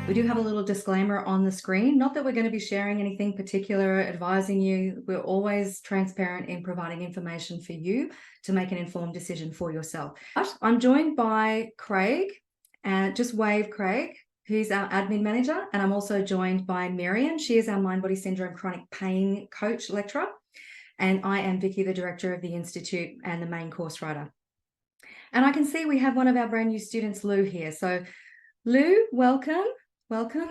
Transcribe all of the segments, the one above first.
We do have a little disclaimer on the screen, not that we're going to be sharing anything particular, advising you. We're always transparent in providing information for you to make an informed decision for yourself. I'm joined by Craig, and just wave Craig, who's our admin manager. And I'm also joined by Miriam. She is our mind body syndrome chronic pain coach lecturer. And I am Vicky, the director of the Institute and the main course writer. And I can see we have one of our brand new students, Lou, here. So Lou, welcome. Welcome.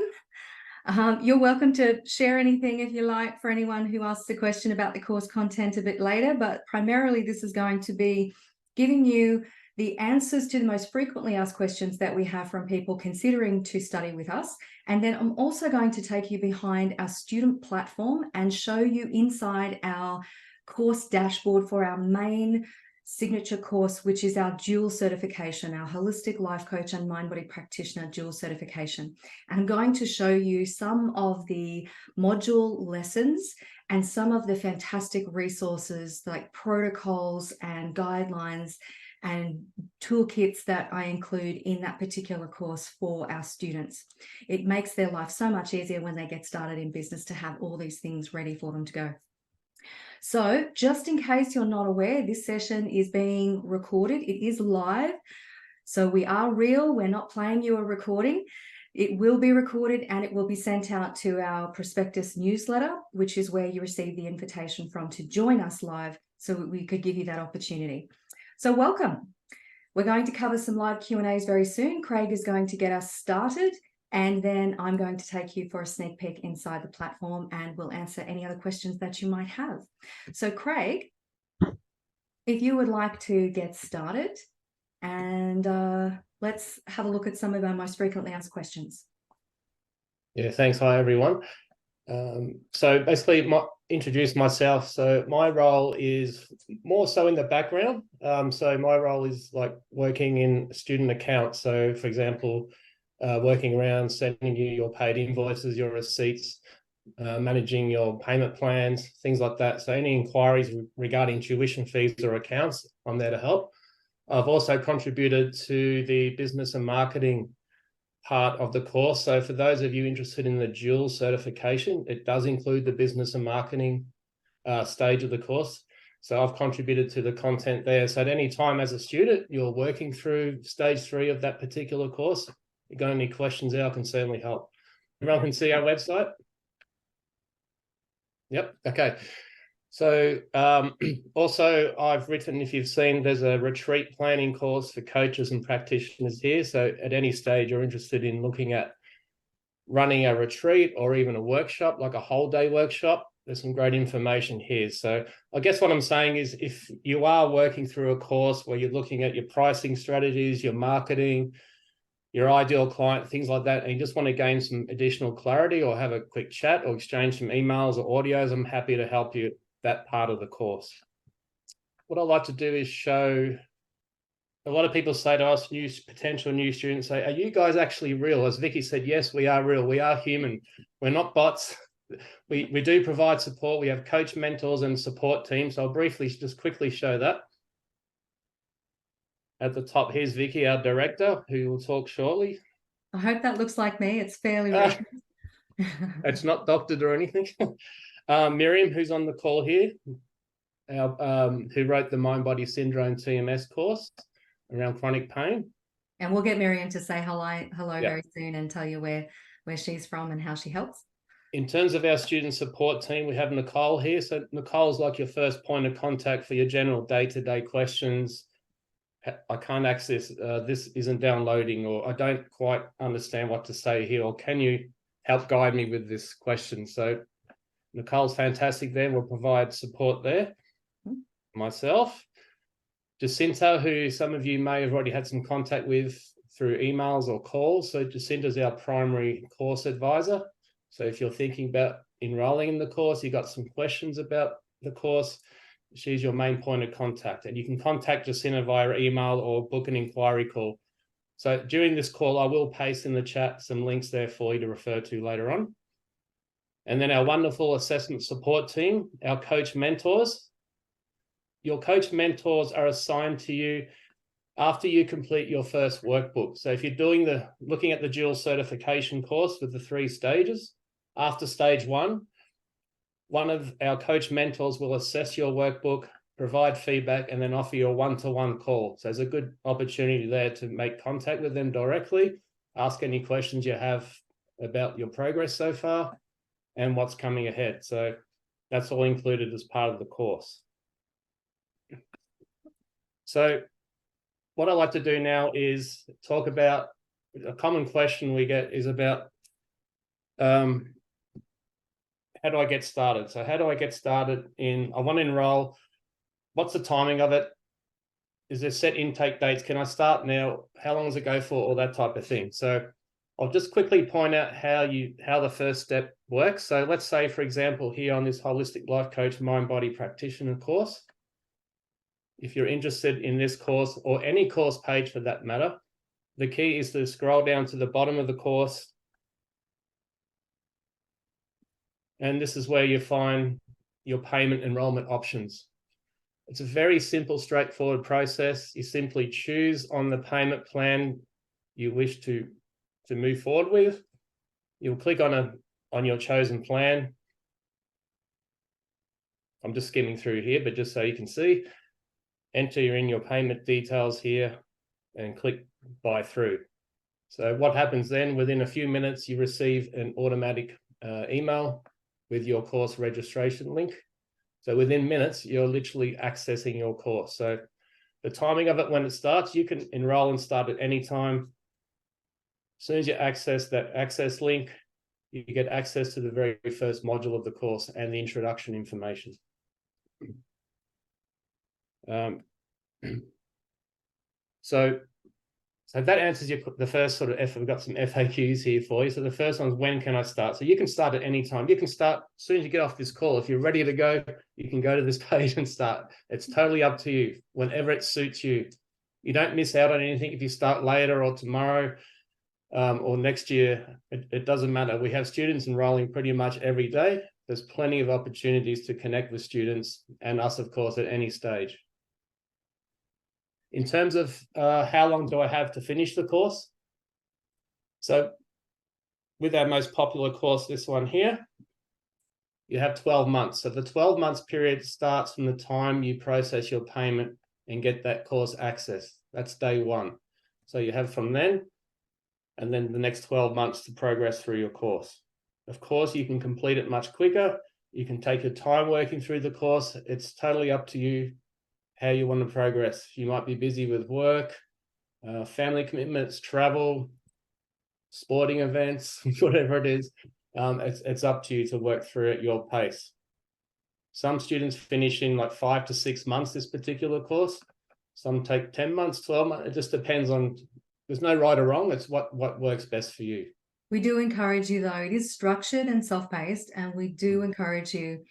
You're welcome to share anything if you like for anyone who asks a question about the course content a bit later, but primarily this is going to be giving you the answers to the most frequently asked questions that we have from people considering to study with us. And then I'm also going to take you behind our student platform and show you inside our course dashboard for our main signature course, which is our dual certification, our holistic life coach and mind body practitioner dual certification. And I'm going to show you some of the module lessons and some of the fantastic resources like protocols and guidelines and toolkits that I include in that particular course for our students. It makes their life so much easier when they get started in business to have all these things ready for them to go. So just in case you're not aware, this session is being recorded. It is live. So we are real. We're not playing you a recording. It will be recorded and it will be sent out to our prospectus newsletter, which is where you receive the invitation from to join us live so we could give you that opportunity. So welcome. We're going to cover some live Q&As very soon. Craig is going to get us started. And then I'm going to take you for a sneak peek inside the platform and we'll answer any other questions that you might have. So Craig, if you would like to get started and let's have a look at some of our most frequently asked questions. Yeah, thanks. Hi, everyone. So basically, introduce myself. So my role is more so in the background. So my role is like working in student accounts. So for example, working around sending you your paid invoices, your receipts, managing your payment plans, things like that. So any inquiries regarding tuition fees or accounts, I'm there to help. I've also contributed to the business and marketing part of the course. So for those of you interested in the dual certification, it does include the business and marketing stage of the course. So I've contributed to the content there. So at any time as a student, you're working through stage 3 of that particular course, you got any questions there, I can certainly help. Everyone can see our website? Yep, okay. So also I've written, if you've seen, there's a retreat planning course for coaches and practitioners here. So at any stage you're interested in looking at running a retreat or even a workshop, like a whole day workshop, there's some great information here. So I guess what I'm saying is if you are working through a course where you're looking at your pricing strategies, your marketing, your ideal client, things like that, and you just want to gain some additional clarity or have a quick chat or exchange some emails or audios, I'm happy to help you that part of the course. What I like to do is show, a lot of people say to us, potential new students say, are you guys actually real? As Vicky said, yes, we are real. We are human. We're not bots. We do provide support. We have coach mentors and support teams. So I'll briefly just quickly show that. At the top, here's Vicky, our director, who will talk shortly. I hope that looks like me. It's fairly recent. It's not doctored or anything. Miriam, who's on the call here, who wrote the Mind Body Syndrome TMS course around chronic pain. And we'll get Miriam to say hello very soon and tell you where she's from and how she helps. In terms of our student support team, we have Nicole here. So Nicole's like your first point of contact for your general day-to-day questions. I can't access, this isn't downloading, or I don't quite understand what to say here, or can you help guide me with this question? So Nicole's fantastic there. We'll provide support there. Myself, Jacinta, who some of you may have already had some contact with through emails or calls. So Jacinta's our primary course advisor. So if you're thinking about enrolling in the course, you've got some questions about the course, she's your main point of contact. And you can contact Jacinta via email or book an inquiry call. So during this call, I will paste in the chat some links there for you to refer to later on. And then our wonderful assessment support team, our coach mentors. Your coach mentors are assigned to you after you complete your first workbook. So if you're looking at the dual certification course with the 3 stages, after stage 1, one of our coach mentors will assess your workbook, provide feedback, and then offer you a one-to-one call. So there's a good opportunity there to make contact with them directly, ask any questions you have about your progress so far and what's coming ahead. So that's all included as part of the course. So what I like to do now is talk about a common question we get is about how do I get started? So how do I get started I want to enroll? What's the timing of it? Is there set intake dates? Can I start now? How long does it go for? All that type of thing. So I'll just quickly point out how the first step works. So let's say, for example, here on this Holistic Life Coach Mind Body Practitioner course, if you're interested in this course or any course page for that matter, the key is to scroll down to the bottom of the course. And this is where you find your payment enrollment options. It's a very simple, straightforward process. You simply choose on the payment plan you wish to move forward with. You'll click on your chosen plan. I'm just skimming through here, but just so you can see, enter in your payment details here and click buy through. So what happens then, within a few minutes, you receive an automatic email with your course registration link. So within minutes, you're literally accessing your course. So the timing of it when it starts, you can enroll and start at any time. As soon as you access that access link, you get access to the very first module of the course and the introduction information. So that answers the first sort of we've got some FAQs here for you. So the first one's, when can I start? So you can start at any time. You can start as soon as you get off this call. If you're ready to go, you can go to this page and start. It's totally up to you, whenever it suits you. You don't miss out on anything if you start later or tomorrow or next year. It doesn't matter. We have students enrolling pretty much every day. There's plenty of opportunities to connect with students and us, of course, at any stage. In terms of how long do I have to finish the course? So with our most popular course, this one here, you have 12 months. So the 12 months period starts from the time you process your payment and get that course access. That's day 1. So you have from then, and then the next 12 months to progress through your course. Of course, you can complete it much quicker. You can take your time working through the course. It's totally up to you how you want to progress. You might be busy with work, family commitments, travel, sporting events, whatever it is. It's up to you to work through at your pace. Some students finish in like 5 to 6 months this particular course. Some take 10 months, 12 months. It just depends on, there's no right or wrong. It's what works best for you. We do encourage you, though. It is structured and self-paced, and we do encourage you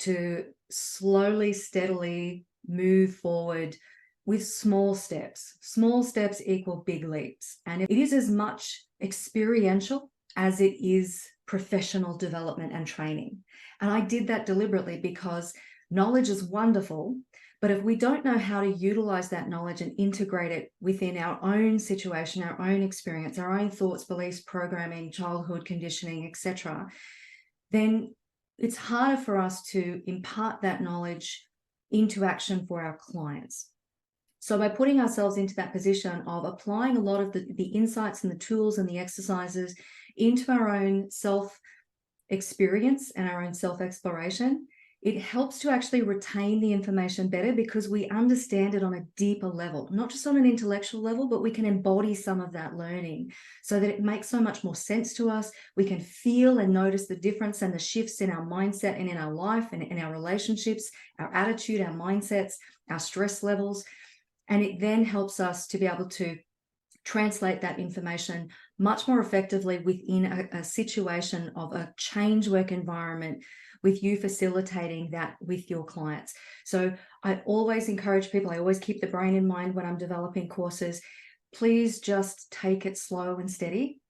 to slowly, steadily move forward with small steps. Small steps equal big leaps. And it is as much experiential as it is professional development and training. And I did that deliberately because knowledge is wonderful, but if we don't know how to utilize that knowledge and integrate it within our own situation, our own experience, our own thoughts, beliefs, programming, childhood conditioning, etc., then it's harder for us to impart that knowledge into action for our clients. So by putting ourselves into that position of applying a lot of the insights and the tools and the exercises into our own self-experience and our own self-exploration, it helps to actually retain the information better because we understand it on a deeper level, not just on an intellectual level, but we can embody some of that learning so that it makes so much more sense to us. We can feel and notice the difference and the shifts in our mindset and in our life and in our relationships, our attitude, our mindsets, our stress levels. And it then helps us to be able to translate that information much more effectively within a situation of a change work environment, with you facilitating that with your clients. So I always encourage people, I always keep the brain in mind when I'm developing courses. Please just take it slow and steady.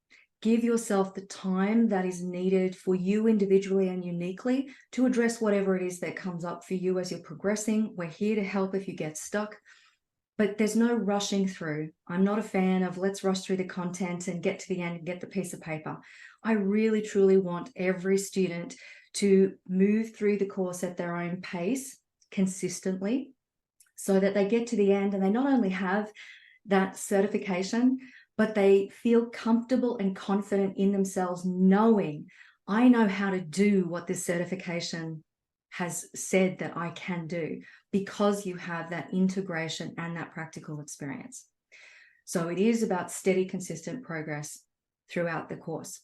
Give yourself the time that is needed for you individually and uniquely to address whatever it is that comes up for you as you're progressing. We're here to help if you get stuck. but there's no rushing through. I'm not a fan of let's rush through the content and get to the end and get the piece of paper. I really, truly want every student to move through the course at their own pace consistently so that they get to the end and they not only have that certification, but they feel comfortable and confident in themselves, knowing I know how to do what this certification has said that I can do, because you have that integration and that practical experience. So it is about steady, consistent progress throughout the course.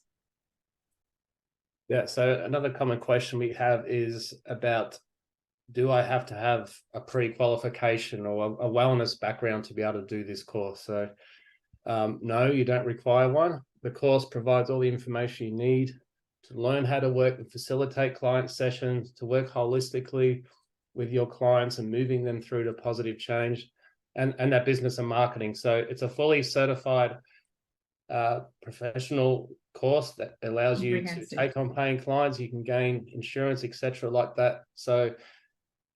Yeah, so another common question we have is about, do I have to have a pre-qualification or a wellness background to be able to do this course? So no, you don't require one. The course provides all the information you need to learn how to work and facilitate client sessions, to work holistically with your clients and moving them through to positive change and that business and marketing. So it's a fully certified professional course that allows you to take on paying clients. You can gain insurance, etc., like that. So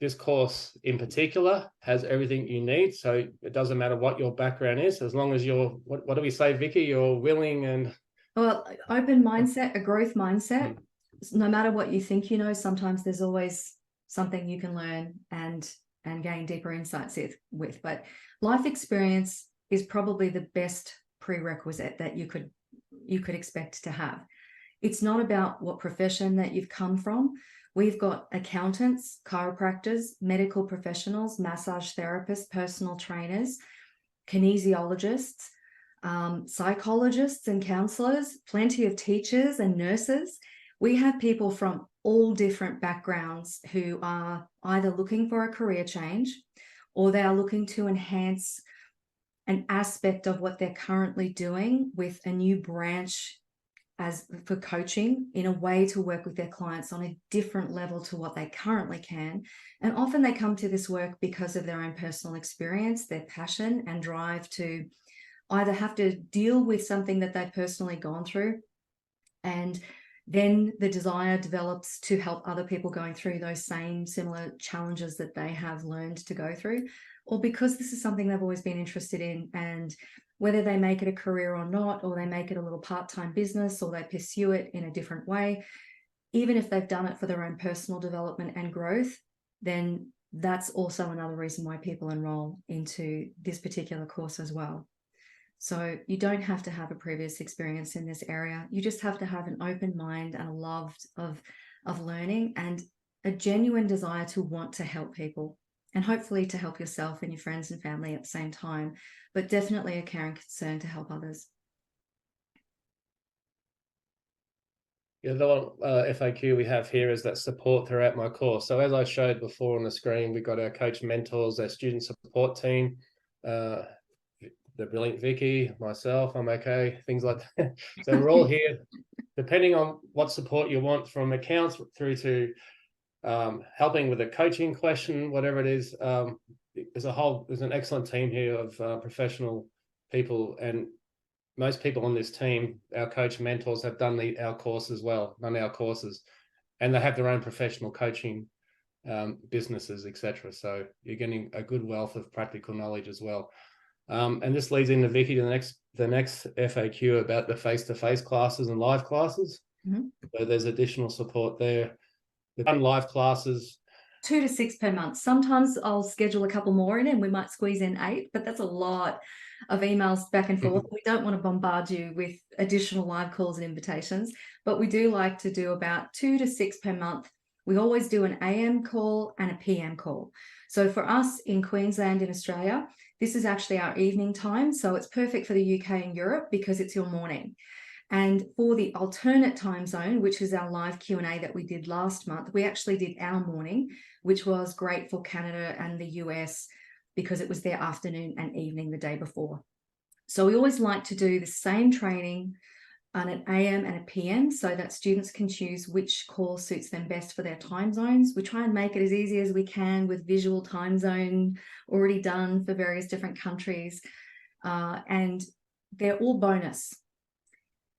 this course in particular has everything you need. So it doesn't matter what your background is, as long as you're, what do we say, Vicky? You're willing and... Well, open mindset, a growth mindset. No matter what you think you know, sometimes there's always something you can learn and gain deeper insights with. But life experience is probably the best prerequisite that you could expect to have. It's not about what profession that you've come from. We've got accountants, chiropractors, medical professionals, massage therapists, personal trainers, kinesiologists, psychologists and counselors, plenty of teachers and nurses. We have people from all different backgrounds who are either looking for a career change or they are looking to enhance an aspect of what they're currently doing with a new branch as for coaching, in a way to work with their clients on a different level to what they currently can. And often they come to this work because of their own personal experience, their passion and drive to either have to deal with something that they've personally gone through, and then the desire develops to help other people going through those same similar challenges that they have learned to go through, or because this is something they've always been interested in, and whether they make it a career or not, or they make it a little part-time business, or they pursue it in a different way, even if they've done it for their own personal development and growth, then that's also another reason why people enroll into this particular course as well. So you don't have to have a previous experience in this area. You just have to have an open mind and a love of learning and a genuine desire to want to help people, and hopefully to help yourself and your friends and family at the same time, but definitely a caring concern to help others. Yeah, the FAQ we have here is that support throughout my course. So as I showed before on the screen, we've got our coach mentors, our student support team, the brilliant Vicky, myself, I'm okay, things like that. So we're all here, depending on what support you want, from accounts through to helping with a coaching question, whatever it is. There's an excellent team here of professional people, and most people on this team, our coach mentors, have done our course as well, done our courses, and they have their own professional coaching businesses, etc. So you're getting a good wealth of practical knowledge as well. And this leads into, Vicky, to the next FAQ about the face-to-face classes and live classes. Mm-hmm. So there's additional support there. We've done live classes 2 to 6 per month. Sometimes I'll schedule a couple more in and we might squeeze in 8, but that's a lot of emails back and forth. We don't want to bombard you with additional live calls and invitations, but we do like to do about 2 to 6 per month. We always do an AM call and a PM call. So for us in Queensland, in Australia, this is actually our evening time. So it's perfect for the UK and Europe because it's your morning. And for the alternate time zone, which is our live Q&A that we did last month, we actually did our morning, which was great for Canada and the US because it was their afternoon and evening the day before. So we always like to do the same training on an AM and a PM so that students can choose which call suits them best for their time zones. We try and make it as easy as we can with visual time zone already done for various different countries. And they're all bonus.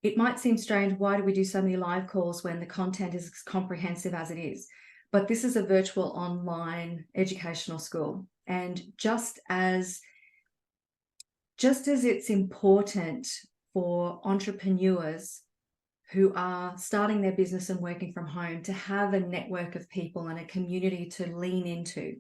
It might seem strange, why do we do so many live calls when the content is as comprehensive as it is? But this is a virtual online educational school. And just as just as it's important for entrepreneurs who are starting their business and working from home to have a network of people and a community to lean into,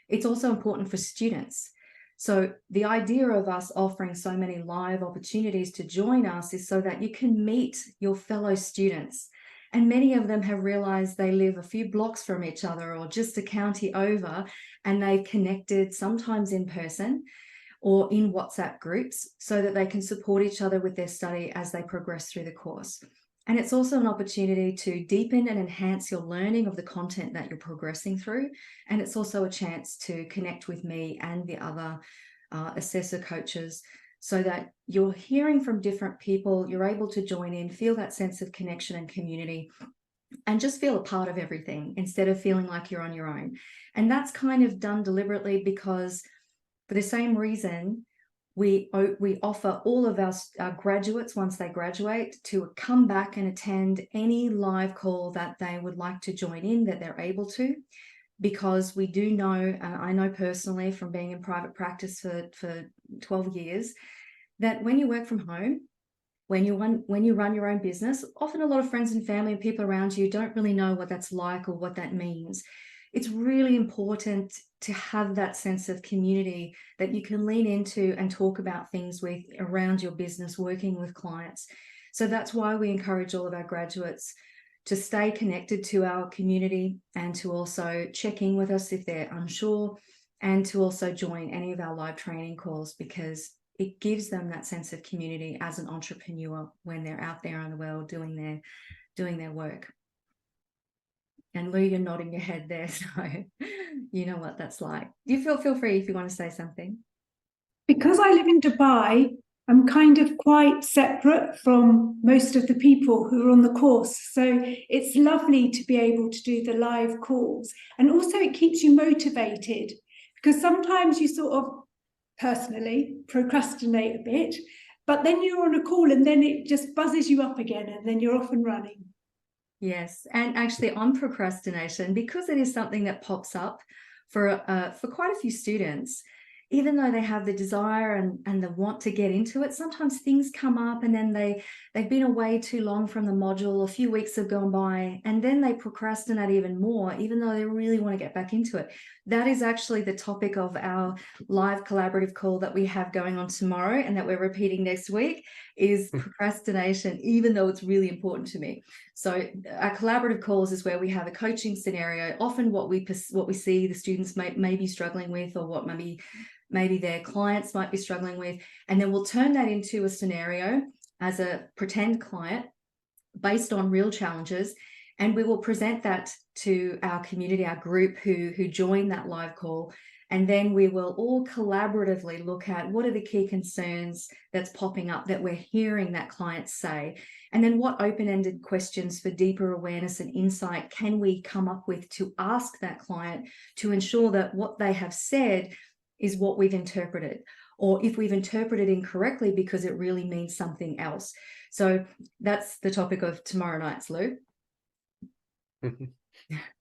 it's also important for students. So the idea of us offering so many live opportunities to join us is so that you can meet your fellow students. And many of them have realized they live a few blocks from each other or just a county over, and they've connected sometimes in person or in WhatsApp groups so that they can support each other with their study as they progress through the course. And it's also an opportunity to deepen and enhance your learning of the content that you're progressing through. And it's also a chance to connect with me and the other assessor coaches so that you're hearing from different people, you're able to join in, feel that sense of connection and community, and just feel a part of everything instead of feeling like you're on your own. And that's kind of done deliberately because for the same reason, we offer all of our graduates, once they graduate, to come back and attend any live call that they would like to join in, that they're able to, because we do know, I know personally from being in private practice for 12 years, that when you work from home, when you run your own business, often a lot of friends and family and people around you don't really know what that's like or what that means. It's really important to have that sense of community that you can lean into and talk about things with around your business, working with clients. So that's why we encourage all of our graduates to stay connected to our community and to also check in with us if they're unsure, and to also join any of our live training calls, because it gives them that sense of community as an entrepreneur when they're out there in the world doing their work. And Lou, you're nodding your head there, so you know what that's like. You feel free if you want to say something. Because I live in Dubai, I'm kind of quite separate from most of the people who are on the course. So it's lovely to be able to do the live calls. And also it keeps you motivated, because sometimes you sort of personally procrastinate a bit, but then you're on a call and then it just buzzes you up again and then you're off and running. Yes, and actually on procrastination, because it is something that pops up for quite a few students, even though they have the desire and the want to get into it, sometimes things come up and then they've been away too long from the module, a few weeks have gone by, and then they procrastinate even more, even though they really want to get back into it. That is actually the topic of our live collaborative call that we have going on tomorrow and that we're repeating next week, is procrastination, even though it's really important to me. So our collaborative calls is where we have a coaching scenario, often what we see the students may be struggling with, or what maybe their clients might be struggling with, and then we'll turn that into a scenario as a pretend client based on real challenges, and we will present that to our community, our group who join that live call, and then we will all collaboratively look at what are the key concerns that's popping up that we're hearing that clients say, and then what open-ended questions for deeper awareness and insight can we come up with to ask that client to ensure that what they have said is what we've interpreted, or if we've interpreted incorrectly because it really means something else. So that's the topic of tomorrow night's, Lou.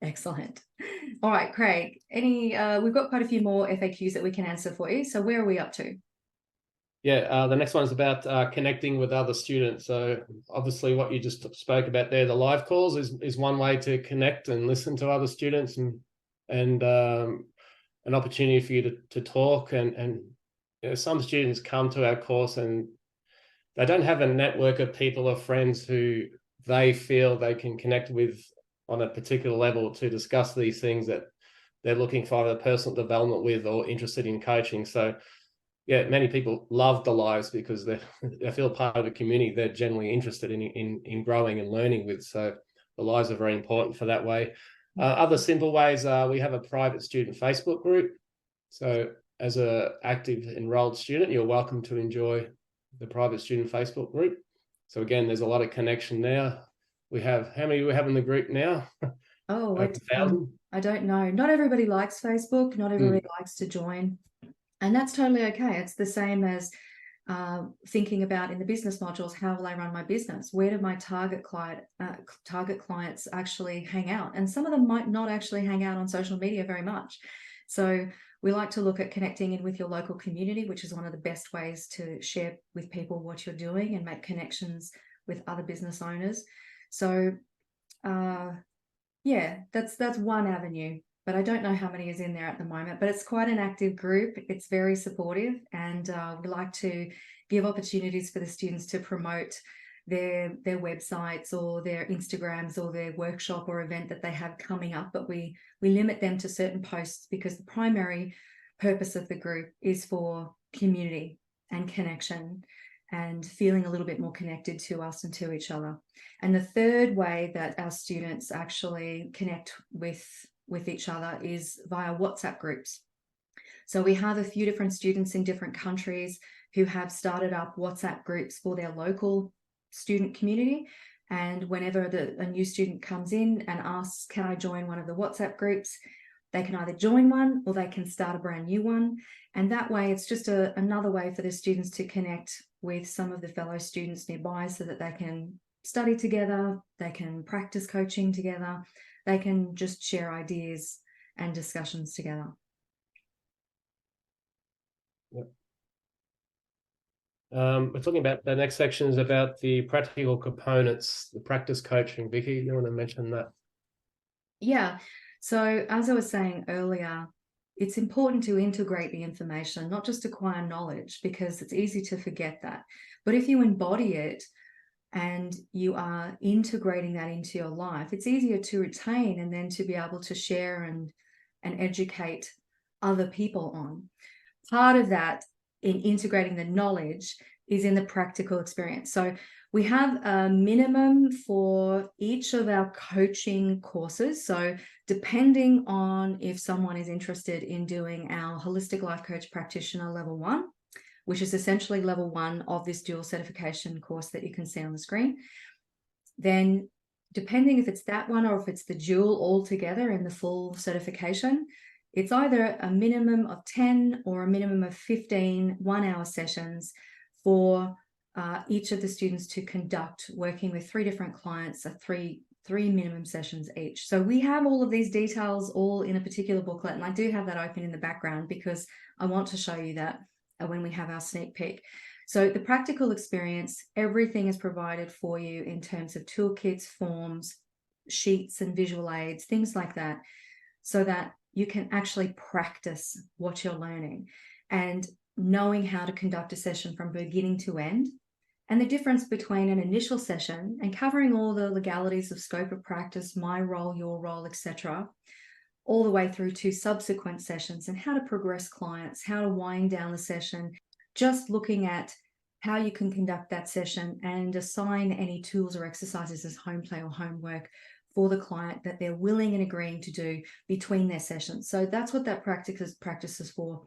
Excellent. All right, Craig, we've got quite a few more FAQs that we can answer for you. So where are we up to? Yeah, the next one is about connecting with other students. So obviously what you just spoke about there, the live calls is one way to connect and listen to other students, and an opportunity for you to talk. And you know, some students come to our course and they don't have a network of people or friends who they feel they can connect with on a particular level to discuss these things that they're looking for either personal development with or interested in coaching. So yeah, many people love the lives because they feel part of the community they're generally interested in growing and learning with. So the lives are very important for that way. Other simple ways are we have a private student Facebook group. So as an active enrolled student, you're welcome to enjoy the private student Facebook group. So again, there's a lot of connection there. We have, how many do we have in the group now? Oh, Over 1,000? I don't know. Not everybody likes Facebook. Not everybody likes to join. And that's totally okay. It's the same as thinking about in the business modules, how will I run my business? Where do my target clients actually hang out? And some of them might not actually hang out on social media very much. So we like to look at connecting in with your local community, which is one of the best ways to share with people what you're doing and make connections with other business owners. So yeah, that's one avenue, but I don't know how many is in there at the moment, but it's quite an active group. It's very supportive, and we like to give opportunities for the students to promote their websites or their Instagrams or their workshop or event that they have coming up, but we limit them to certain posts because the primary purpose of the group is for community and connection and feeling a little bit more connected to us and to each other. And the third way that our students actually connect with each other is via WhatsApp groups. So we have a few different students in different countries who have started up WhatsApp groups for their local student community. And whenever a new student comes in and asks, can I join one of the WhatsApp groups? They can either join one or they can start a brand new one. And that way, it's just another way for the students to connect with some of the fellow students nearby so that they can study together, they can practice coaching together, they can just share ideas and discussions together. Yep. We're talking about the next section is about the practical components, the practice coaching. Vicky, you want to mention that? Yeah. So as I was saying earlier, it's important to integrate the information, not just acquire knowledge, because it's easy to forget that. But if you embody it and you are integrating that into your life, it's easier to retain and then to be able to share and educate other people on. Part of that in integrating the knowledge is in the practical experience. So we have a minimum for each of our coaching courses. So depending on if someone is interested in doing our Holistic Life Coach Practitioner Level 1, which is essentially level 1 of this dual certification course that you can see on the screen, then depending if it's that one or if it's the dual altogether in the full certification, it's either a minimum of 10 or a minimum of 15 one-hour sessions for each of the students to conduct, working with 3 different clients, three minimum sessions each. So we have all of these details all in a particular booklet, and I do have that open in the background because I want to show you that when we have our sneak peek. So the practical experience, everything is provided for you in terms of toolkits, forms, sheets and visual aids, things like that, so that you can actually practice what you're learning and knowing how to conduct a session from beginning to end, and the difference between an initial session and covering all the legalities of scope of practice, my role, your role, etc., all the way through to subsequent sessions and how to progress clients, how to wind down the session, just looking at how you can conduct that session and assign any tools or exercises as home play or homework for the client that they're willing and agreeing to do between their sessions. So that's what that practice is for,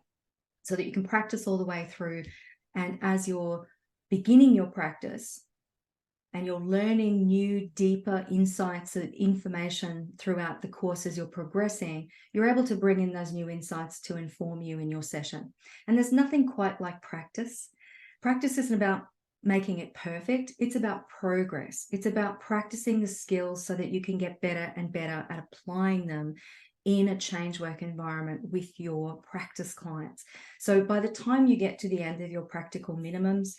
so that you can practice all the way through. And as you're beginning your practice and you're learning new, deeper insights and information throughout the course as you're progressing, you're able to bring in those new insights to inform you in your session. And there's nothing quite like practice. Practice isn't about making it perfect. It's about progress. It's about practicing the skills so that you can get better and better at applying them in a change work environment with your practice clients. So by the time you get to the end of your practical minimums,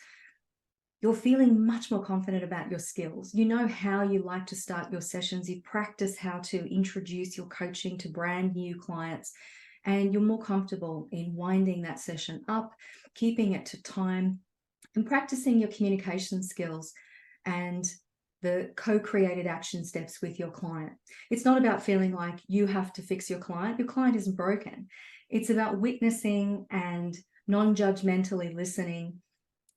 you're feeling much more confident about your skills. You know how you like to start your sessions. You practice how to introduce your coaching to brand new clients, and you're more comfortable in winding that session up, keeping it to time, and practicing your communication skills and the co-created action steps with your client. It's not about feeling like you have to fix your client. Your client isn't broken. It's about witnessing and non-judgmentally listening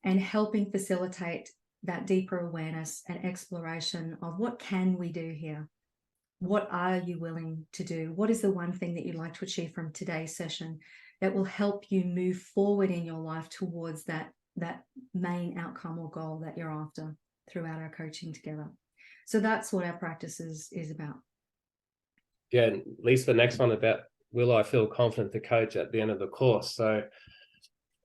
and helping facilitate that deeper awareness and exploration of what can we do here? What are you willing to do? What is the one thing that you'd like to achieve from today's session that will help you move forward in your life towards that main outcome or goal that you're after throughout our coaching together? So that's what our practice is about. Yeah, and Lisa, the next one about will I feel confident to coach at the end of the course? So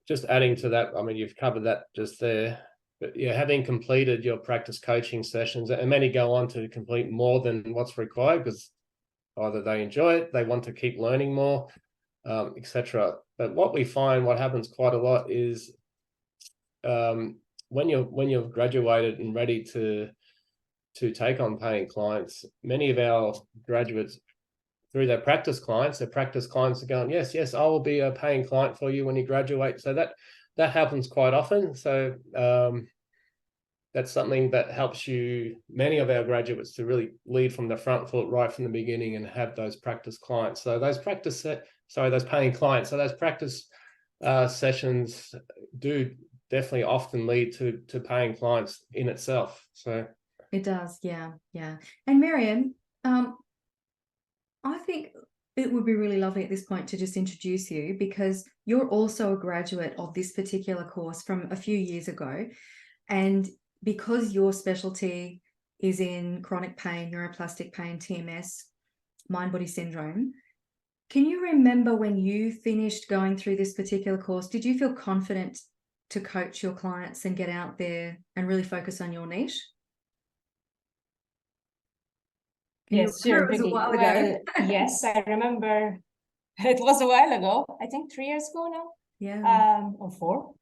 just adding to that, I mean, you've covered that just there, but yeah, having completed your practice coaching sessions, and many go on to complete more than what's required because either they enjoy it, they want to keep learning more, etc. But what we find, what happens quite a lot is when you've graduated and ready to take on paying clients, many of our graduates, through their practice clients are going, yes, I will be a paying client for you when you graduate. So that happens quite often. So that's something that helps many of our graduates, to really lead from the front foot right from the beginning and have those practice clients. So those paying clients. So those practice sessions do definitely often lead to paying clients in itself. So it does, yeah. And Miriam, I think it would be really lovely at this point to just introduce you, because you're also a graduate of this particular course from a few years ago. And because your specialty is in chronic pain, neuroplastic pain, TMS, mind-body syndrome, can you remember when you finished going through this particular course, did you feel confident to coach your clients and get out there and really focus on your niche? Yes, sure. It was a while ago. Yes, I remember. It was a while ago. I think 3 years ago now. Yeah. Or 4.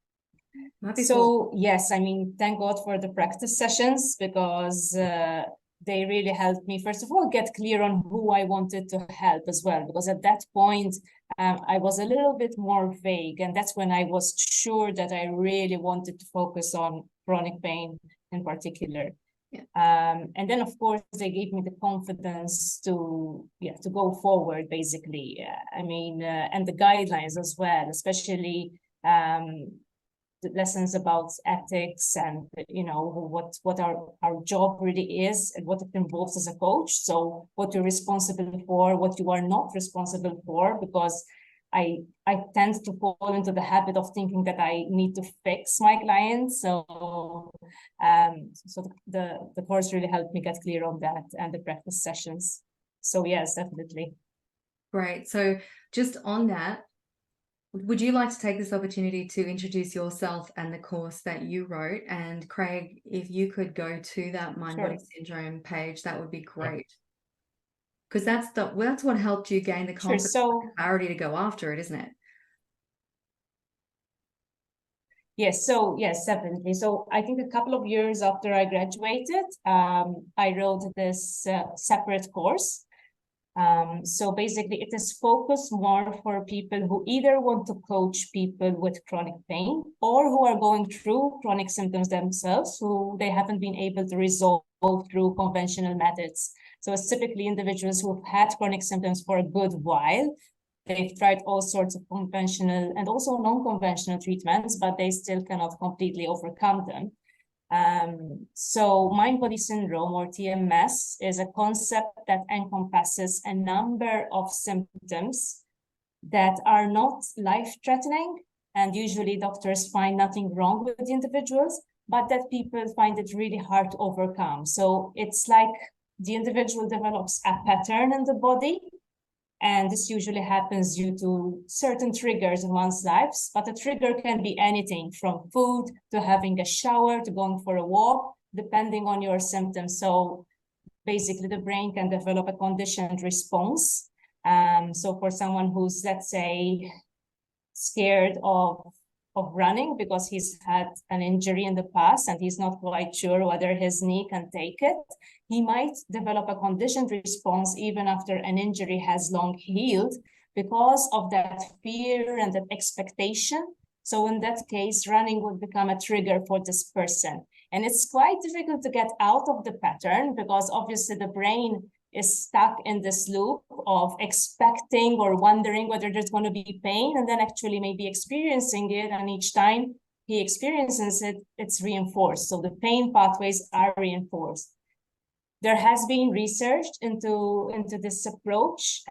Might be 4. So yes, I mean, thank God for the practice sessions, because they really helped me, first of all, get clear on who I wanted to help as well. Because at that point, I was a little bit more vague, and that's when I was sure that I really wanted to focus on chronic pain in particular. Yeah. And then, of course, they gave me the confidence to go forward, basically. I mean, and the guidelines as well, especially the lessons about ethics and, you know, what our job really is and what it involves as a coach. So what you're responsible for, what you are not responsible for, because I tend to fall into the habit of thinking that I need to fix my clients. So the course really helped me get clear on that, and the practice sessions. So yes, definitely. Great. So just on that, would you like to take this opportunity to introduce yourself and the course that you wrote? And Craig, if you could go to that mind-body syndrome page, that would be great. Because that's what helped you gain the confidence and clarity to go after it, isn't it? Yes, so yes, definitely. So I think a couple of years after I graduated, I wrote this separate course. So basically, it is focused more for people who either want to coach people with chronic pain, or who are going through chronic symptoms themselves, who they haven't been able to resolve through conventional methods. So it's typically individuals who have had chronic symptoms for a good while. They've tried all sorts of conventional and also non-conventional treatments, but they still cannot completely overcome them. So mind-body syndrome, or TMS, is a concept that encompasses a number of symptoms that are not life-threatening, and usually doctors find nothing wrong with the individuals, but that people find it really hard to overcome. So it's like the individual develops a pattern in the body, and this usually happens due to certain triggers in one's lives, but a trigger can be anything from food to having a shower to going for a walk, depending on your symptoms. So basically the brain can develop a conditioned response. So for someone who's, let's say, scared of running because he's had an injury in the past and he's not quite sure whether his knee can take it, he might develop a conditioned response even after an injury has long healed, because of that fear and that expectation. So in that case, running would become a trigger for this person. And it's quite difficult to get out of the pattern, because obviously the brain is stuck in this loop of expecting or wondering whether there's going to be pain, and then actually maybe experiencing it. And each time he experiences it, it's reinforced. So the pain pathways are reinforced. There has been research into this approach,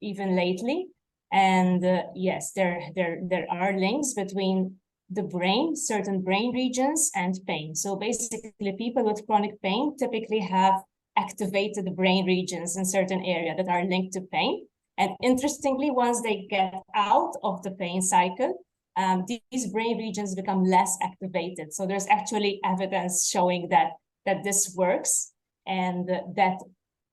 even lately. And yes, there are links between the brain, certain brain regions, and pain. So basically, people with chronic pain typically have activated brain regions in certain areas that are linked to pain. And interestingly, once they get out of the pain cycle, these brain regions become less activated. So there's actually evidence showing that this works, and that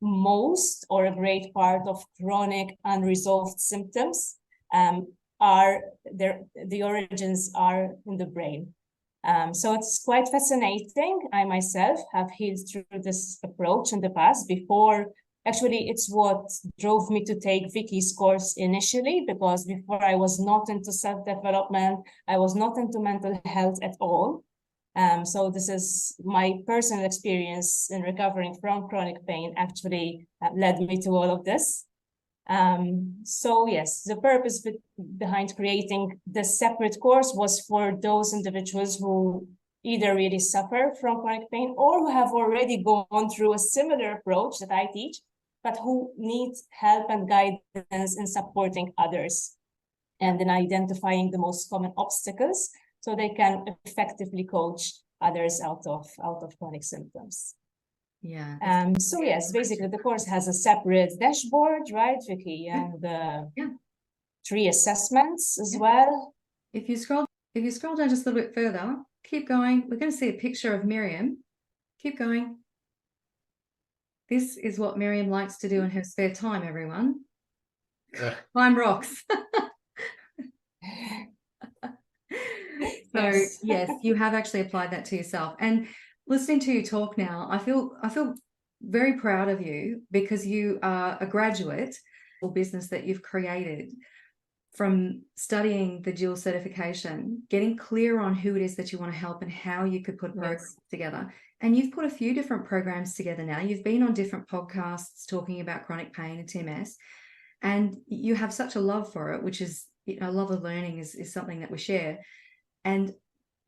most or a great part of chronic unresolved symptoms the origins are in the brain. So it's quite fascinating. I myself have healed through this approach in the past. Before, actually, it's what drove me to take Vicky's course initially, because before I was not into self-development, I was not into mental health at all. So this is my personal experience in recovering from chronic pain actually led me to all of this. So yes, the purpose behind creating this separate course was for those individuals who either really suffer from chronic pain or who have already gone through a similar approach that I teach, but who need help and guidance in supporting others and in identifying the most common obstacles so they can effectively coach others out of chronic symptoms. Yeah. So yes, basically the course has a separate dashboard, right, Vicky? And 3 assessments as well. If you scroll down just a little bit further, keep going. We're going to see a picture of Miriam. Keep going. This is what Miriam likes to do in her spare time, everyone. Climb rocks. So yes, you have actually applied that to yourself. And listening to you talk now, I feel very proud of you, because you are a graduate or business that you've created from studying the dual certification, getting clear on who it is that you want to help and how you could put programs together. And you've put a few different programs together now. You've been on different podcasts talking about chronic pain and TMS, and you have such a love for it, which is, a love of learning is something that we share. And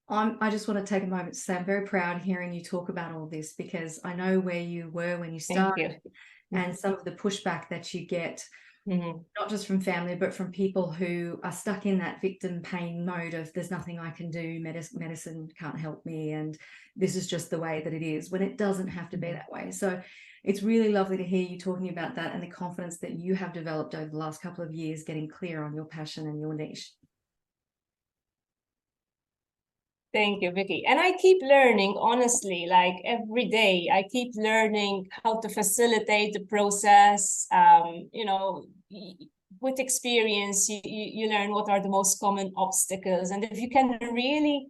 I just want to take a moment to say I'm very proud hearing you talk about all this, because I know where you were when you started and some of the pushback that you get, not just from family, but from people who are stuck in that victim pain mode of there's nothing I can do, medicine can't help me, and this is just the way that it is, when it doesn't have to be that way. So it's really lovely to hear you talking about that and the confidence that you have developed over the last couple of years, getting clear on your passion and your niche. Thank you, Vicky. And I keep learning, honestly, like every day, I keep learning how to facilitate the process. With experience, you learn what are the most common obstacles. And if you can really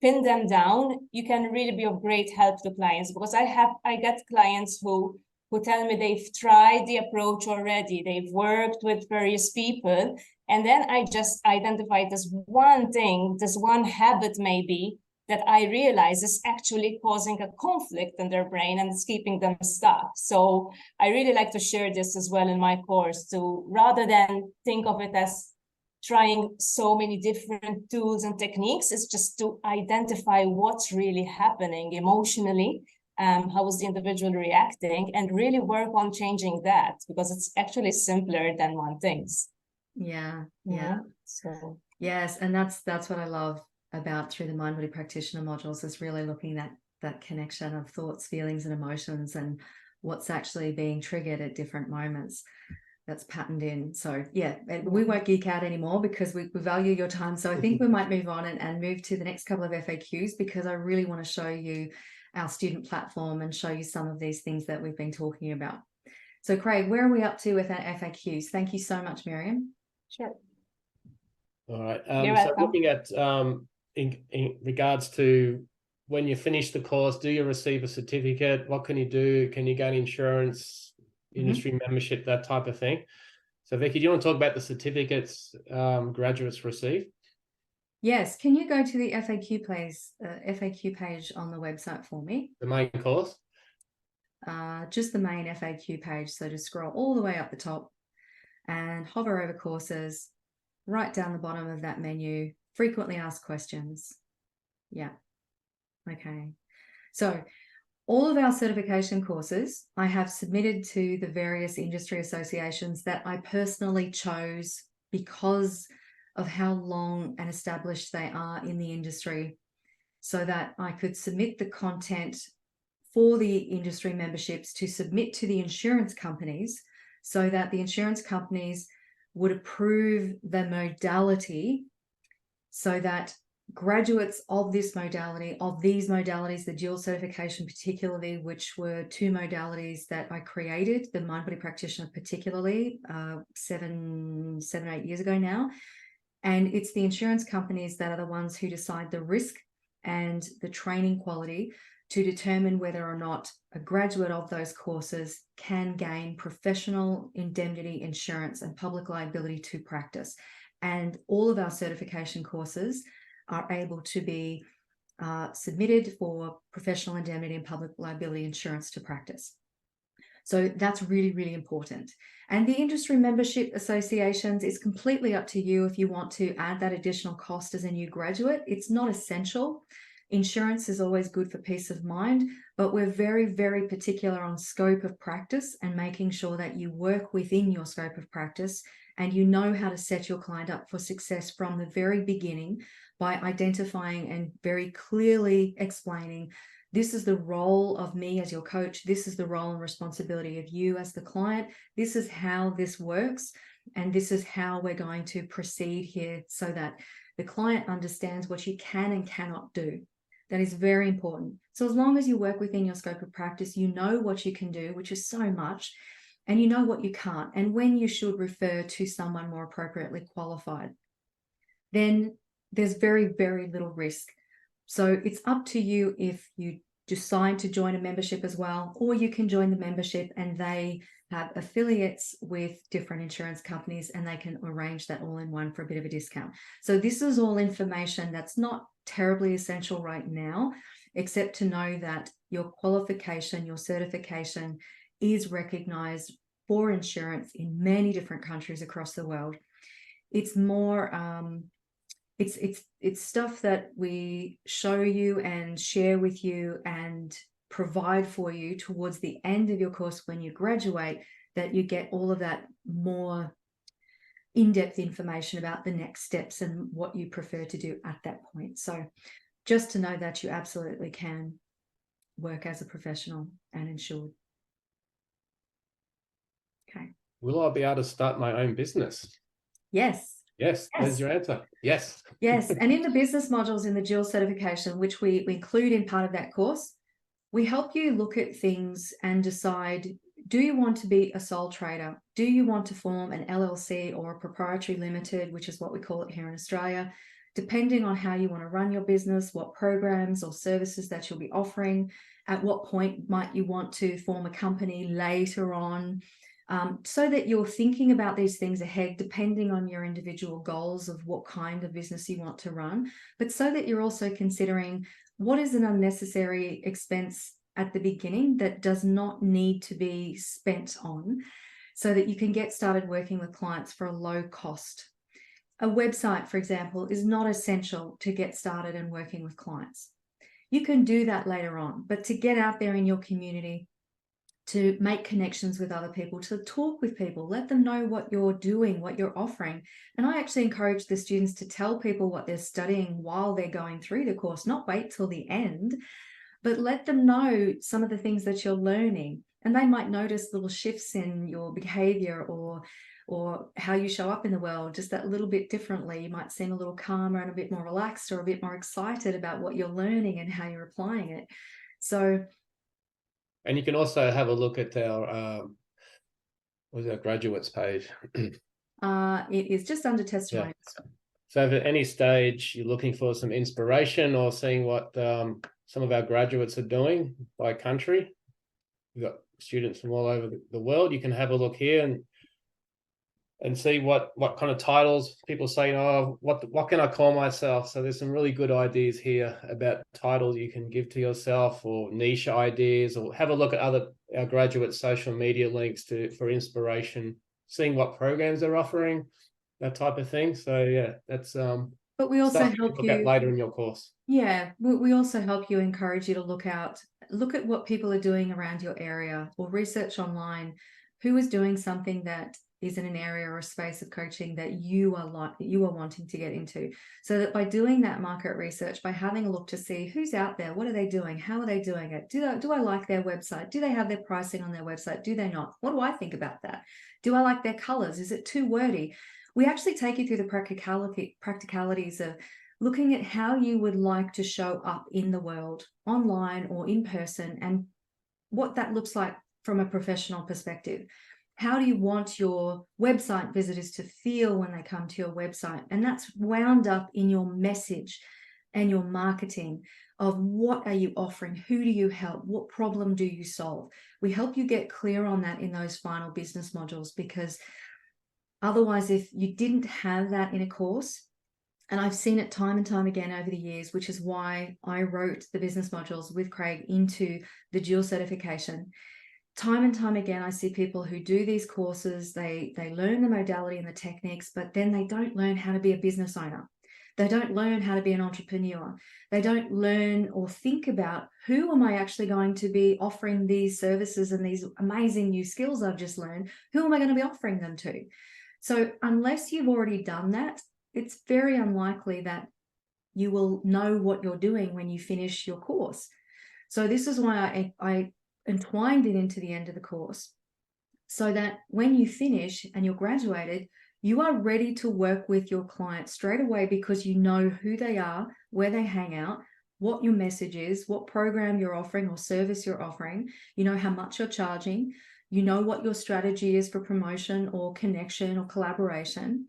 pin them down, you can really be of great help to clients, because I get clients who tell me they've tried the approach already, they've worked with various people, and then I just identify this one thing, this one habit maybe, that I realize is actually causing a conflict in their brain and it's keeping them stuck. So I really like to share this as well in my course, to rather than think of it as trying so many different tools and techniques, is just to identify what's really happening emotionally, how is the individual reacting, and really work on changing that, because it's actually simpler than one thinks. Yeah. So yes, and that's what I love about through the Mind Body Practitioner modules, is really looking at that connection of thoughts, feelings, and emotions, and what's actually being triggered at different moments that's patterned in. So yeah, we won't geek out anymore because we value your time. So I think we might move on and move to the next couple of FAQs, because I really want to show you our student platform and show you some of these things that we've been talking about. So Craig, where are we up to with our FAQs? Thank you so much, Miriam. Sure. All right. You're so welcome. looking at in regards to when you finish the course, do you receive a certificate? What can you do? Can you gain insurance, industry membership, that type of thing? So Vicky, do you want to talk about the certificates graduates receive? Yes. Can you go to the FAQ page on the website for me? The main course? Just the main FAQ page. So just scroll all the way up the top and hover over courses, right down the bottom of that menu, frequently asked questions. Yeah. Okay. So all of our certification courses I have submitted to the various industry associations that I personally chose because of how long and established they are in the industry, so that I could submit the content for the industry memberships to submit to the insurance companies, so that the insurance companies would approve the modality, so that graduates of this modality, of these modalities, the dual certification particularly, which were 2 modalities that I created, the mind body practitioner particularly 7 or 8 years ago now. And it's the insurance companies that are the ones who decide the risk and the training quality to determine whether or not a graduate of those courses can gain professional indemnity insurance and public liability to practice. And all of our certification courses are able to be submitted for professional indemnity and public liability insurance to practice. So that's really, really important. And the industry membership associations, is completely up to you if you want to add that additional cost as a new graduate. It's not essential. Insurance is always good for peace of mind, but we're very, very particular on scope of practice and making sure that you work within your scope of practice and you know how to set your client up for success from the very beginning by identifying and very clearly explaining, this is the role of me as your coach. This is the role and responsibility of you as the client. This is how this works. And this is how we're going to proceed here so that the client understands what you can and cannot do. That is very important. So as long as you work within your scope of practice, you know what you can do, which is so much, and you know what you can't, and when you should refer to someone more appropriately qualified. Then there's very, very little risk. So it's up to you if you decide to join a membership as well, or you can join the membership and they have affiliates with different insurance companies and they can arrange that all in one for a bit of a discount. So this is all information that's not terribly essential right now, except to know that your qualification, your certification is recognized for insurance in many different countries across the world. It's more it's stuff that we show you and share with you and provide for you towards the end of your course when you graduate, that you get all of that more in-depth information about the next steps and what you prefer to do at that point. So just to know that you absolutely can work as a professional and insured. Okay. Will I be able to start my own business? Yes. Yes, there's your answer. Yes. Yes. And in the business modules in the dual certification, which we include in part of that course, we help you look at things and decide, do you want to be a sole trader? Do you want to form an LLC or a proprietary limited, which is what we call it here in Australia, depending on how you want to run your business, what programs or services that you'll be offering, at what point might you want to form a company later on, so that you're thinking about these things ahead, depending on your individual goals of what kind of business you want to run, but so that you're also considering what is an unnecessary expense at the beginning that does not need to be spent on, so that you can get started working with clients for a low cost. A website, for example, is not essential to get started and working with clients. You can do that later on, but to get out there in your community, to make connections with other people, to talk with people, let them know what you're doing, what you're offering. And I actually encourage the students to tell people what they're studying while they're going through the course, not wait till the end, but let them know some of the things that you're learning. And they might notice little shifts in your behavior or how you show up in the world, just that little bit differently. You might seem a little calmer and a bit more relaxed or a bit more excited about what you're learning and how you're applying it. So, and you can also have a look at our what's our graduates page. It is just under testimonials. Yeah. So if at any stage you're looking for some inspiration or seeing what some of our graduates are doing by country, we've got students from all over the world. You can have a look here and see what kind of titles people say, oh, what can I call myself? So there's some really good ideas here about titles you can give to yourself, or niche ideas, or have a look at our graduates' social media links for inspiration, seeing what programs they're offering, that type of thing. So yeah, that's but we also stuff help look you at later in your course. Yeah, we also help you, encourage you to look at what people are doing around your area, or research online who is doing something that is in an area or a space of coaching that you are wanting to get into. So that by doing that market research, by having a look to see who's out there, what are they doing, how are they doing it, do I like their website, do they have their pricing on their website, do they not, what do I think about that, do I like their colors, is it too wordy? We actually take you through the practicalities of looking at how you would like to show up in the world, online or in person, and what that looks like from a professional perspective. How do you want your website visitors to feel when they come to your website? And that's wound up in your message and your marketing of what are you offering? Who do you help? What problem do you solve? We help you get clear on that in those final business modules, because otherwise, if you didn't have that in a course, and I've seen it time and time again over the years, which is why I wrote the business modules with Craig into the dual certification. Time and time again, I see people who do these courses, they learn the modality and the techniques, but then they don't learn how to be a business owner. They don't learn how to be an entrepreneur. They don't learn or think about, who am I actually going to be offering these services and these amazing new skills I've just learned? Who am I going to be offering them to? So unless you've already done that, it's very unlikely that you will know what you're doing when you finish your course. So this is why I entwined it into the end of the course, so that when you finish and you're graduated, you are ready to work with your client straight away, because you know who they are, where they hang out, what your message is, what program you're offering or service you're offering. You know how much you're charging. You know what your strategy is for promotion or connection or collaboration,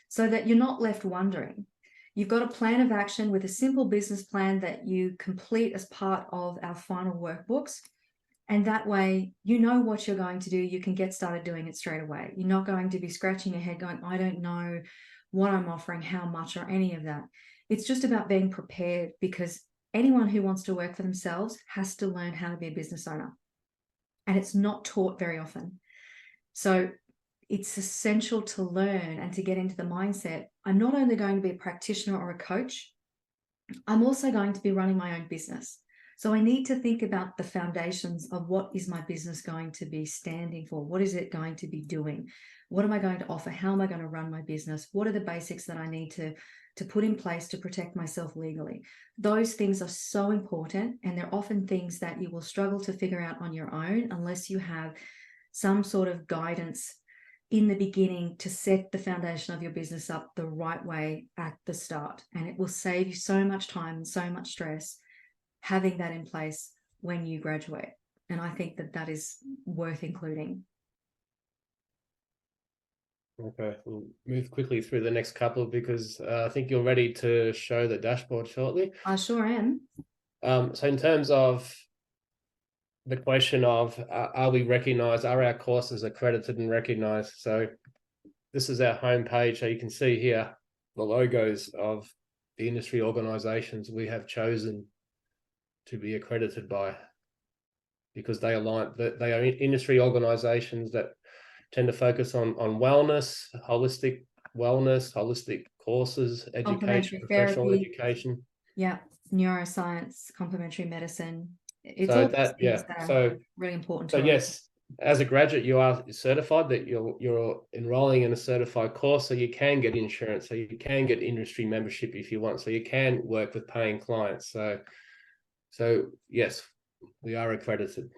so that you're not left wondering. You've got a plan of action with a simple business plan that you complete as part of our final workbooks. And that way, you know what you're going to do. You can get started doing it straight away. You're not going to be scratching your head going, I don't know what I'm offering, how much, or any of that. It's just about being prepared, because anyone who wants to work for themselves has to learn how to be a business owner. And it's not taught very often. So it's essential to learn and to get into the mindset. I'm not only going to be a practitioner or a coach, I'm also going to be running my own business. So I need to think about the foundations of, what is my business going to be standing for? What is it going to be doing? What am I going to offer? How am I going to run my business? What are the basics that I need to put in place to protect myself legally? Those things are so important, and they're often things that you will struggle to figure out on your own unless you have some sort of guidance in the beginning to set the foundation of your business up the right way at the start. And it will save you so much time and so much stress having that in place when you graduate. And I think that that is worth including. Okay, we'll move quickly through the next couple, because I think you're ready to show the dashboard shortly. I sure am. So in terms of the question of, are we recognized? Are our courses accredited and recognized? So this is our homepage. So you can see here the logos of the industry organizations we have chosen to be accredited by, because they align, that they are industry organizations that tend to focus on wellness, holistic courses, education, professional education. Yeah, neuroscience, complementary medicine. It's so all that, things yeah, that are so really important to so us. yes, as a graduate, you are certified, that you're enrolling in a certified course, so you can get insurance, so you can get industry membership if you want, so you can work with paying clients. So yes, we are accredited.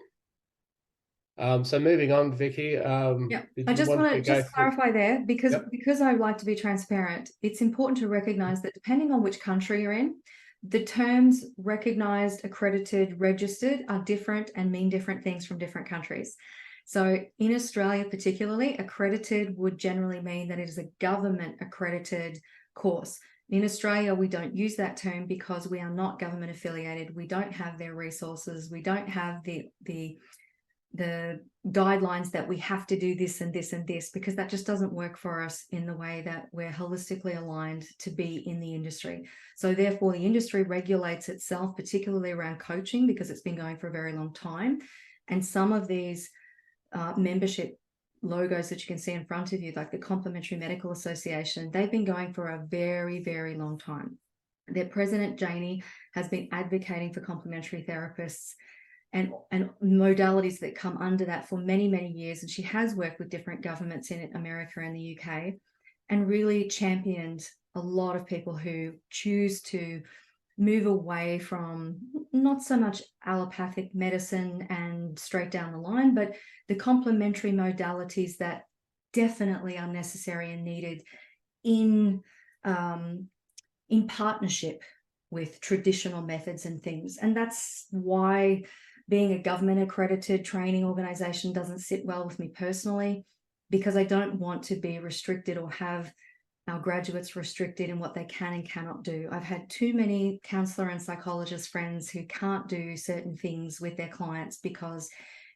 So moving on, Vicky. Yeah, I just want to just clarify there, because I like to be transparent. It's important to recognize that depending on which country you're in, the terms recognized, accredited, registered are different and mean different things from different countries. So in Australia, particularly, accredited would generally mean that it is a government accredited course. In Australia, we don't use that term because we are not government affiliated. We don't have their resources. We don't have the guidelines that we have to do this and this and this, because that just doesn't work for us in the way that we're holistically aligned to be in the industry. So therefore, the industry regulates itself, particularly around coaching, because it's been going for a very long time. And some of these membership logos that you can see in front of you, like the Complementary Medical Association, they've been going for a very, very long time. Their president, Janie, has been advocating for complementary therapists and modalities that come under that for many, many years. And she has worked with different governments in America and the UK, and really championed a lot of people who choose to move away from not so much allopathic medicine and straight down the line, but the complementary modalities that definitely are necessary and needed in in partnership with traditional methods and things. And that's why being a government accredited training organization doesn't sit well with me personally, because I don't want to be restricted or have our graduates restricted in what they can and cannot do. I've had too many counselor and psychologist friends who can't do certain things with their clients because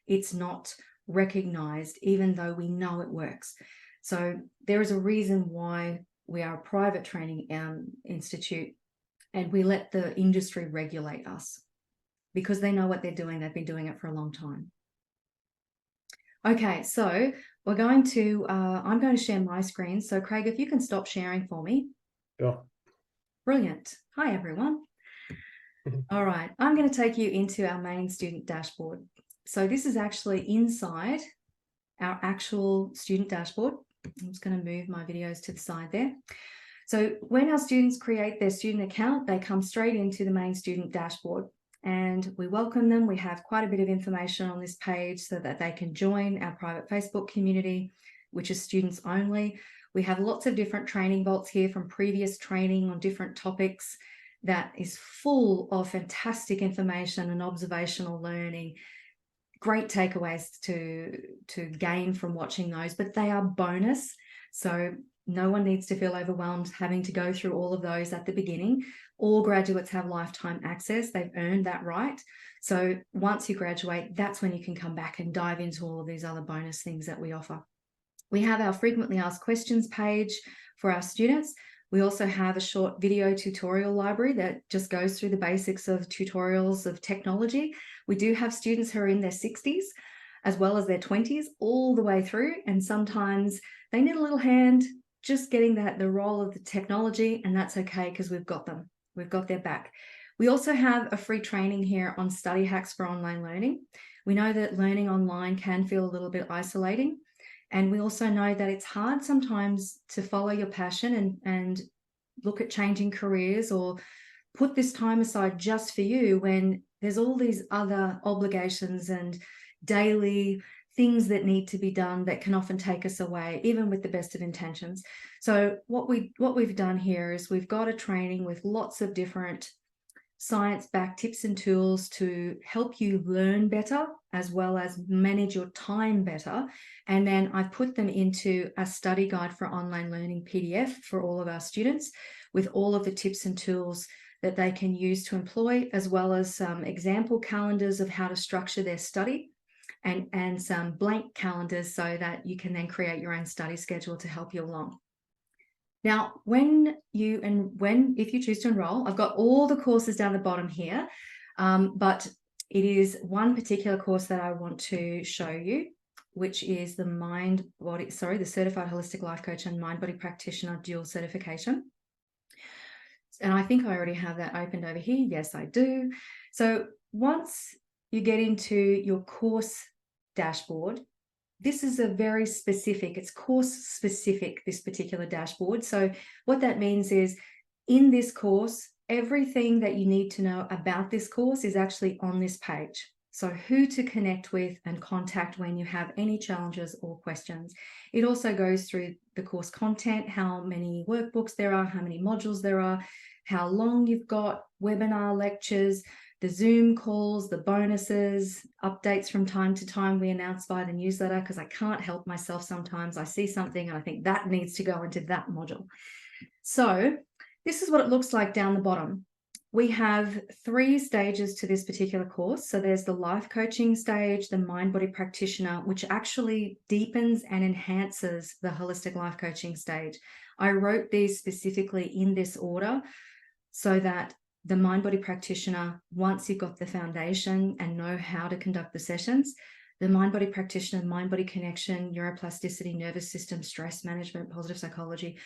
it's not recognized, even though we know it works. So there is a reason why we are a private training institute, and we let the industry regulate us because they know what they're doing. They've been doing it for a long time. Okay, so we're going to, I'm going to share my screen. So Craig, if you can stop sharing for me. Sure. Brilliant. Hi, everyone. All right, I'm going to take you into our main student dashboard. So this is actually inside our actual student dashboard. I'm just going to move my videos to the side there. So when our students create their student account, they come straight into the main student dashboard, and we welcome them. We have quite a bit of information on this page so that they can join our private Facebook community, which is students only. We have lots of different training vaults here from previous training on different topics that is full of fantastic information and observational learning. Great takeaways to gain from watching those, but they are bonus. So no one needs to feel overwhelmed having to go through all of those at the beginning. All graduates have lifetime access. They've earned that right. So once you graduate, that's when you can come back and dive into all of these other bonus things that we offer. We have our frequently asked questions page for our students. We also have a short video tutorial library that just goes through the basics of tutorials of technology. We do have students who are in their 60s as well as their 20s all the way through, and sometimes they need a little hand just getting the role of the technology, and that's okay because we've got them. We've got their back. We also have a free training here on study hacks for online learning. We know that learning online can feel a little bit isolating. And we also know that it's hard sometimes to follow your passion and look at changing careers or put this time aside just for you when there's all these other obligations and daily things that need to be done that can often take us away, even with the best of intentions. So what we've done here is we've got a training with lots of different science-backed tips and tools to help you learn better as well as manage your time better. And then I've put them into a study guide for online learning PDF for all of our students with all of the tips and tools that they can use to employ, as well as some example calendars of how to structure their study and some blank calendars so that you can then create your own study schedule to help you along. Now, if you choose to enroll, I've got all the courses down the bottom here, but it is one particular course that I want to show you, which is the Certified Holistic Life Coach and Mind Body Practitioner dual certification. And I think I already have that opened over here. Yes, I do. So once you get into your course dashboard, this is a very specific, it's course specific, this particular dashboard. So what that means is in this course, everything that you need to know about this course is actually on this page. So who to connect with and contact when you have any challenges or questions. It also goes through the course content, how many workbooks there are, how many modules there are, how long you've got, webinar lectures, the Zoom calls, the bonuses, updates from time to time we announce via the newsletter, because I can't help myself sometimes. I see something and I think that needs to go into that module. So this is what it looks like down the bottom. We have 3 stages to this particular course. So there's the life coaching stage, the mind body practitioner, which actually deepens and enhances the holistic life coaching stage. I wrote these specifically in this order so that the mind body practitioner, once you've got the foundation and know how to conduct the sessions, the mind body practitioner, mind body connection, neuroplasticity, nervous system, stress management, positive psychology,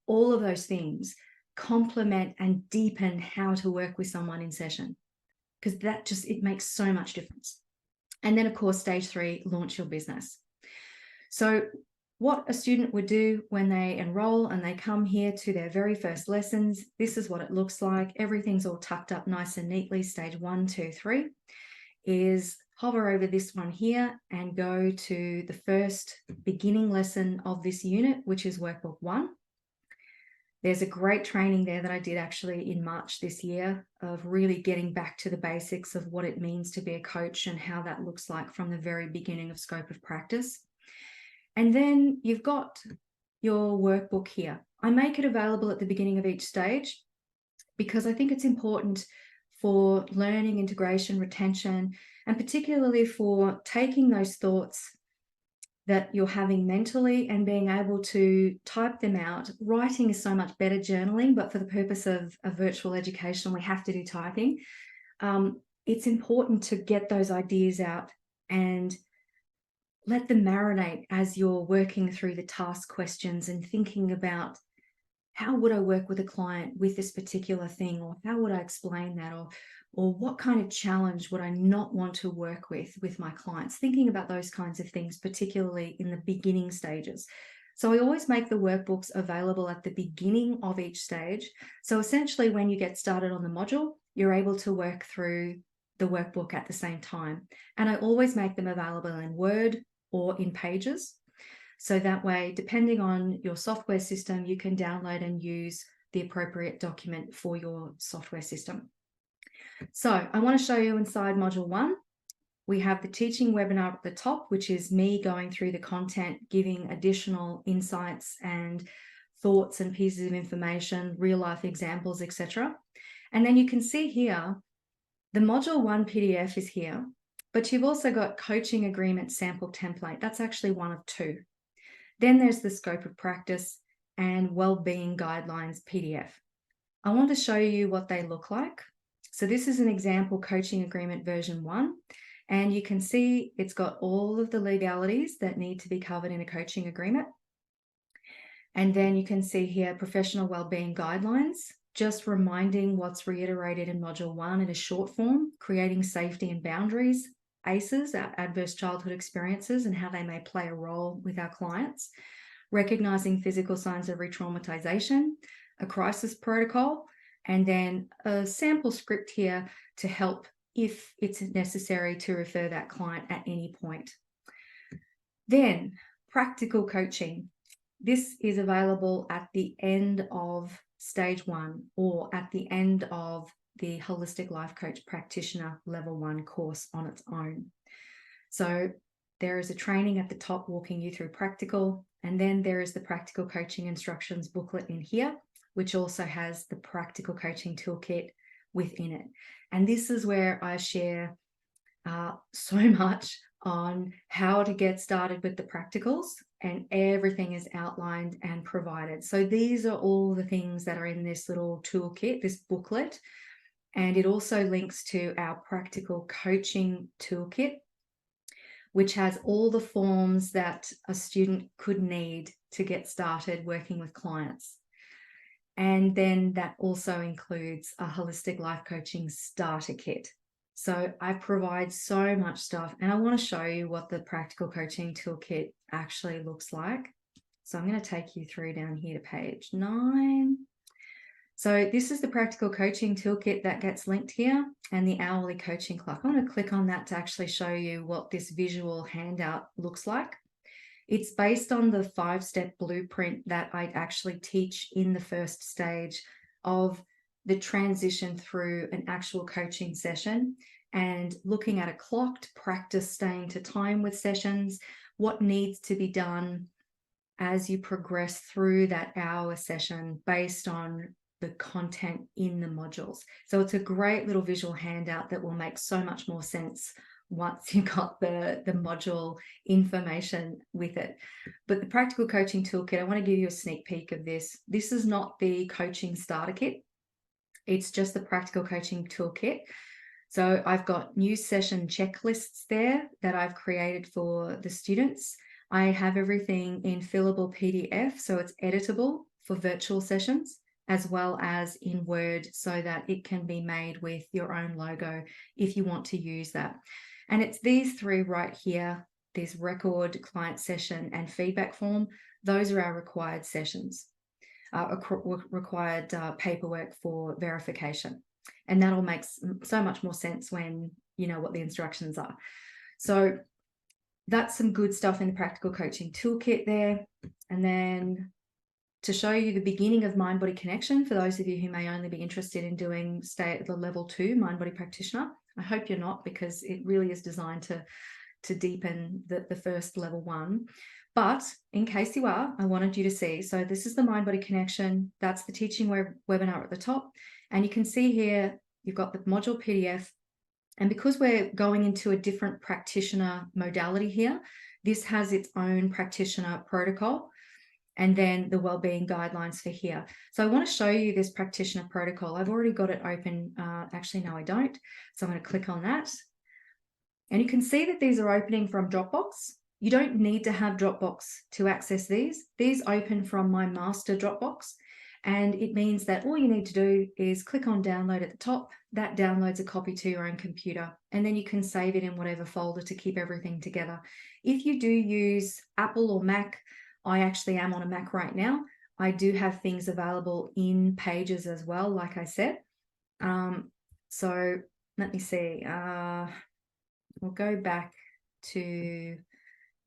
all of those things complement and deepen how to work with someone in session, because it makes so much difference. And then of course, stage 3, launch your business. So what a student would do when they enroll and they come here to their very first lessons, this is what it looks like. Everything's all tucked up nice and neatly. Stage 1, 2, 3 is hover over this one here and go to the first beginning lesson of this unit, which is workbook 1. There's a great training there that I did actually in March this year of really getting back to the basics of what it means to be a coach and how that looks like from the very beginning of scope of practice. And then you've got your workbook here. I make it available at the beginning of each stage because I think it's important for learning, integration, retention, and particularly for taking those thoughts that you're having mentally and being able to type them out. Writing is so much better journaling, but for the purpose of virtual education, we have to do typing. It's important to get those ideas out and let them marinate as you're working through the task questions and thinking about, how would I work with a client with this particular thing, or how would I explain that, or what kind of challenge would I not want to work with my clients? Thinking about those kinds of things, particularly in the beginning stages. So I always make the workbooks available at the beginning of each stage. So essentially, when you get started on the module, you're able to work through the workbook at the same time. And I always make them available in Word or in Pages. So that way, depending on your software system, you can download and use the appropriate document for your software system. So I want to show you inside Module 1, we have the teaching webinar at the top, which is me going through the content, giving additional insights and thoughts and pieces of information, real life examples, etc. And then you can see here, the Module 1 PDF is here, but you've also got coaching agreement sample template. That's actually one of 2. Then there's the scope of practice and wellbeing guidelines PDF. I want to show you what they look like. So this is an example coaching agreement version 1, and you can see it's got all of the legalities that need to be covered in a coaching agreement. And then you can see here professional wellbeing guidelines, just reminding what's reiterated in Module 1 in a short form, creating safety and boundaries, ACEs, adverse childhood experiences, and how they may play a role with our clients, recognizing physical signs of re-traumatization, a crisis protocol, and then a sample script here to help if it's necessary to refer that client at any point. Then practical coaching. This is available at the end of stage 1 or at the end of the Holistic Life Coach Practitioner Level 1 course on its own. So there is a training at the top walking you through practical, and then there is the practical coaching instructions booklet in here, which also has the practical coaching toolkit within it. And this is where I share so much on how to get started with the practicals, and everything is outlined and provided. So these are all the things that are in this little toolkit, this booklet. And it also links to our practical coaching toolkit, which has all the forms that a student could need to get started working with clients. And then that also includes a holistic life coaching starter kit. So I provide so much stuff, and I want to show you what the practical coaching toolkit actually looks like. So I'm going to take you through down here to page 9. So this is the practical coaching toolkit that gets linked here, and the hourly coaching clock. I'm going to click on that to actually show you what this visual handout looks like. It's based on the 5-step blueprint that I actually teach in the first stage of the transition through an actual coaching session, and looking at a clocked practice, staying to time with sessions, what needs to be done as you progress through that hour session based on the content in the modules. So it's a great little visual handout that will make so much more sense once you've got the module information with it. But the practical coaching toolkit, I want to give you a sneak peek of this. This is not the coaching starter kit. It's just the practical coaching toolkit. So I've got new session checklists there that I've created for the students. I have everything in fillable PDF, so it's editable for virtual sessions, as well as in Word, so that it can be made with your own logo if you want to use that. And it's these 3 right here, this record, client session, and feedback form. Those are our required sessions, required paperwork for verification. And that'll make so much more sense when you know what the instructions are. So that's some good stuff in the practical coaching toolkit there. And then to show you the beginning of mind-body connection for those of you who may only be interested in doing stay at the level 2 mind-body practitioner. I hope you're not, because it really is designed to deepen the first level 1. But in case you are, I wanted you to see. So this is the mind-body connection. That's the teaching webinar at the top. And you can see here, you've got the module PDF. And because we're going into a different practitioner modality here, this has its own practitioner protocol, and then the wellbeing guidelines for here. So I want to show you this practitioner protocol. I've already got it open. Actually, no, I don't. So I'm going to click on that. And you can see that these are opening from Dropbox. You don't need to have Dropbox to access these. These open from my master Dropbox. And it means that all you need to do is click on download at the top. That downloads a copy to your own computer, and then you can save it in whatever folder to keep everything together. If you do use Apple or Mac, I actually am on a Mac right now. I do have things available in Pages as well, like I said. So let me see. We'll go back to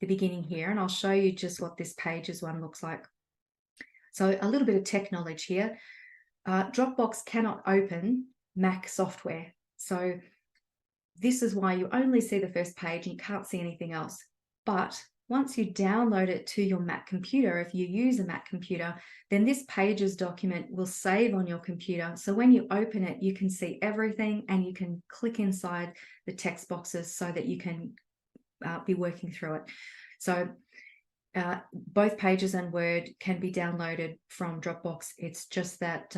the beginning here, and I'll show you just what this Pages one looks like. So a little bit of tech knowledge here. Dropbox cannot open Mac software. So this is why you only see the first page and you can't see anything else. But once you download it to your Mac computer, if you use a Mac computer, then this Pages document will save on your computer. So when you open it, you can see everything, and you can click inside the text boxes so that you can be working through it. So both Pages and Word can be downloaded from Dropbox. It's just that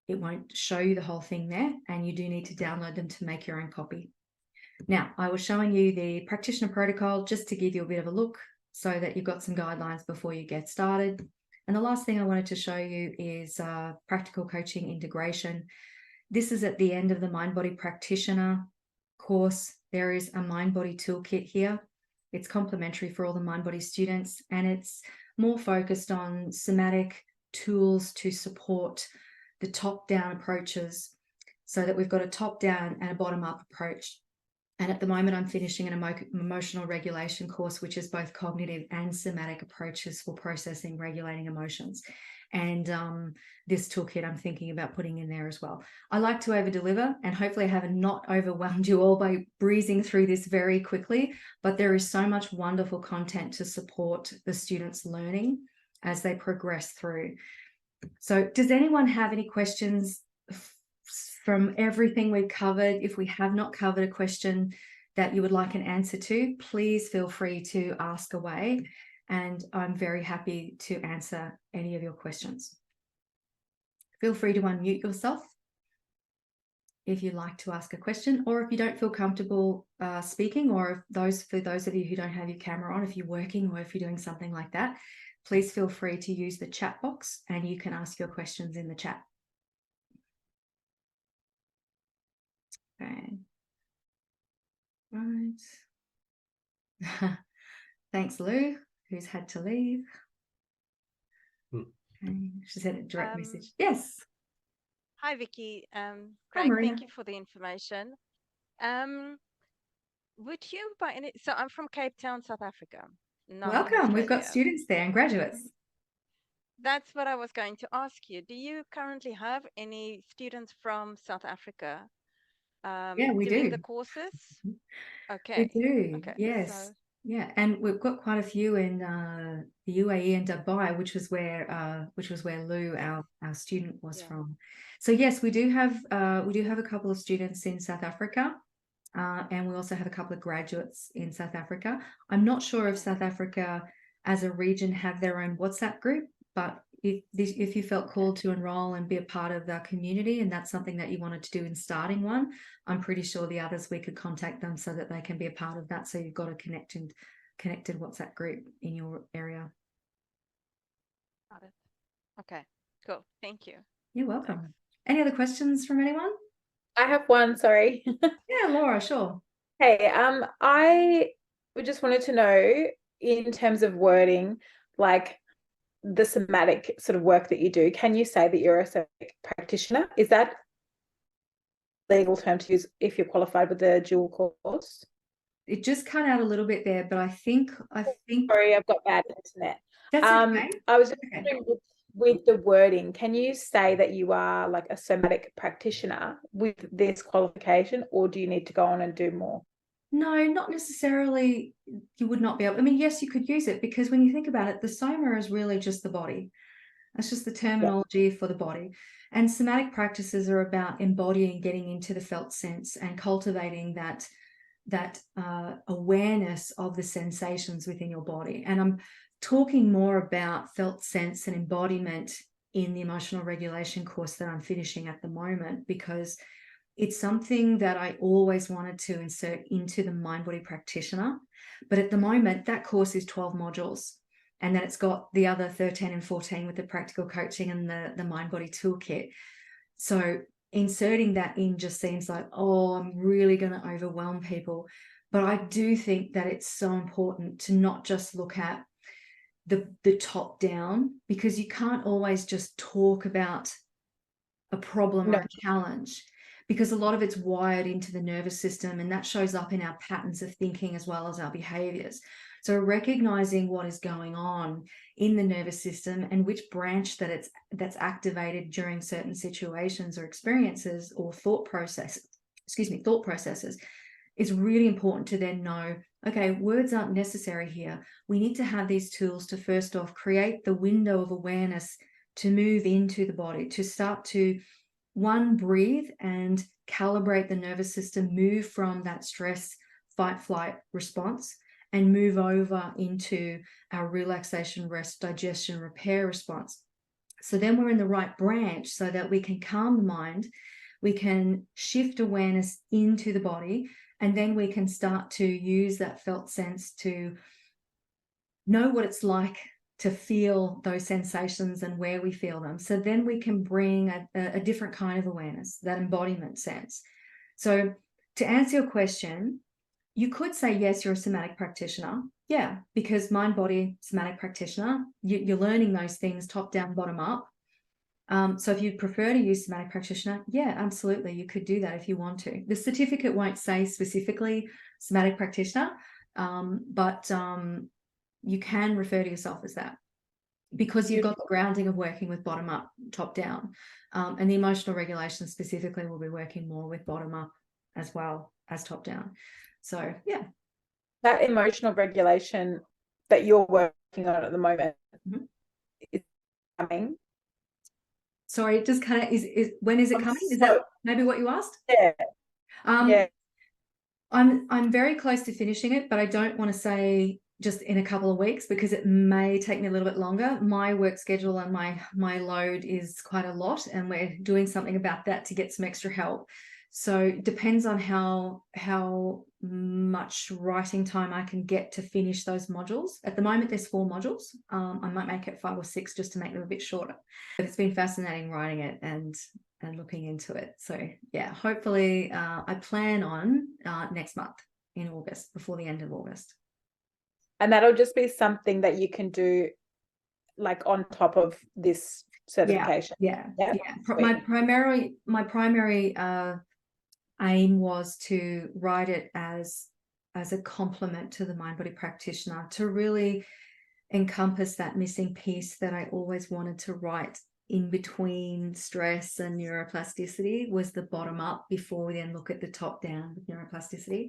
it won't show you the whole thing there, and you do need to download them to make your own copy. Now, I was showing you the practitioner protocol just to give you a bit of a look so that you've got some guidelines before you get started. And the last thing I wanted to show you is practical coaching integration. This is at the end of the Mind-Body Practitioner course. There is a Mind-Body toolkit here. It's complimentary for all the Mind-Body students, and it's more focused on somatic tools to support the top-down approaches, so that we've got a top-down and a bottom-up approach. And at the moment, I'm finishing an emotional regulation course, which is both cognitive and somatic approaches for processing, regulating emotions. And this toolkit I'm thinking about putting in there as well. I like to over-deliver, and hopefully I have not overwhelmed you all by breezing through this very quickly, but there is so much wonderful content to support the students' learning as they progress through. So does anyone have any questions from everything we've covered? If we have not covered a question that you would like an answer to, please feel free to ask away, and I'm very happy to answer any of your questions. Feel free to unmute yourself if you'd like to ask a question, or if you don't feel comfortable speaking, or for those of you who don't have your camera on, if you're working or if you're doing something like that, please feel free to use the chat box and you can ask your questions in the chat. Okay. Right. Thanks, Lou, who's had to leave. Okay. She sent a direct message. Yes. Hi, Vicky. Hi, Great. Maria. Thank you for the information. Would you, so I'm from Cape Town, South Africa. Not in Welcome. We've got Australia. students there and graduates. That's what I was going to ask you. Do you currently have any students from South Africa Yeah, we doing do. the courses? Okay. We do. Okay. Yes. So, Yeah, and we've got quite a few in the UAE and Dubai, which was where Lou, our student, was from. So yes, we do have a couple of students in South Africa, and we also have a couple of graduates in South Africa. I'm not sure if South Africa as a region have their own WhatsApp group, but if you felt called to enroll and be a part of the community, and that's something that you wanted to do in starting one, I'm pretty sure the others, we could contact them so that they can be a part of that. So you've got a connected WhatsApp group in your area. got it. Okay, cool. Thank you. You're welcome. Thanks. Any other questions from anyone? I have one, sorry. Yeah, Laura, sure. Hey, I just wanted to know, in terms of wording, like the somatic sort of work that you do, can you say that you're a somatic practitioner? Is that legal term to use if you're qualified with the dual course? It just cut out a little bit there, but I think Sorry, I've got bad internet. that's okay. I was just wondering, with the wording, can you say that you are like a somatic practitioner with this qualification, or do you need to go on and do more? No, not necessarily. You would not be able. I mean, yes, you could use it, because when you think about it, the soma is really just the body. That's just the terminology for the body. And somatic practices are about embodying, getting into the felt sense and cultivating that awareness of the sensations within your body. And I'm talking more about felt sense and embodiment in the emotional regulation course that I'm finishing at the moment, because it's something that I always wanted to insert into the mind body practitioner. But at the moment, that course is 12 modules. And then it's got the other 13 and 14 with the practical coaching and the mind body toolkit. So inserting that in just seems like, oh, I'm really going to overwhelm people. But I do think that it's so important to not just look at the top down, because you can't always just talk about a problem or a challenge, because a lot of it's wired into the nervous system, and that shows up in our patterns of thinking as well as our behaviors. So recognizing what is going on in the nervous system and which branch that's activated during certain situations or experiences or thought processes is really important to then know, okay, words aren't necessary here. We need to have these tools to first off create the window of awareness to move into the body, to start to breathe and calibrate the nervous system, move from that stress, fight, flight response, and move over into our relaxation, rest, digestion, repair response. So then we're in the right branch so that we can calm the mind, we can shift awareness into the body, and then we can start to use that felt sense to know what it's like to feel those sensations and where we feel them. So then we can bring a different kind of awareness, that embodiment sense. So to answer your question, you could say, yes, you're a somatic practitioner. Yeah, because mind, body, somatic practitioner, you're learning those things top down, bottom up. So if you prefer to use somatic practitioner, yeah, absolutely, you could do that if you want to. The certificate won't say specifically somatic practitioner, but you can refer to yourself as that, because you've got the grounding of working with bottom up, top down, and the emotional regulation specifically will be working more with bottom up as well as top down. So yeah, that emotional regulation that you're working on at the moment is coming. Sorry, it just kind of is when is it coming? Is that maybe what you asked? Yeah. Yeah. I'm very close to finishing it, but I don't want to say just in a couple of weeks, because it may take me a little bit longer. My work schedule and my load is quite a lot, and we're doing something about that to get some extra help. So it depends on how much writing time I can get to finish those modules. At the moment, there's 4 modules. I might make it 5 or 6 just to make them a bit shorter. But it's been fascinating writing it and looking into it. So yeah, hopefully I plan on next month in August, before the end of August. And that'll just be something that you can do like on top of this certification. Yeah. My primary aim was to write it as a complement to the mind body practitioner, to really encompass that missing piece that I always wanted to write in between stress and neuroplasticity, was the bottom up before we then look at the top down with neuroplasticity.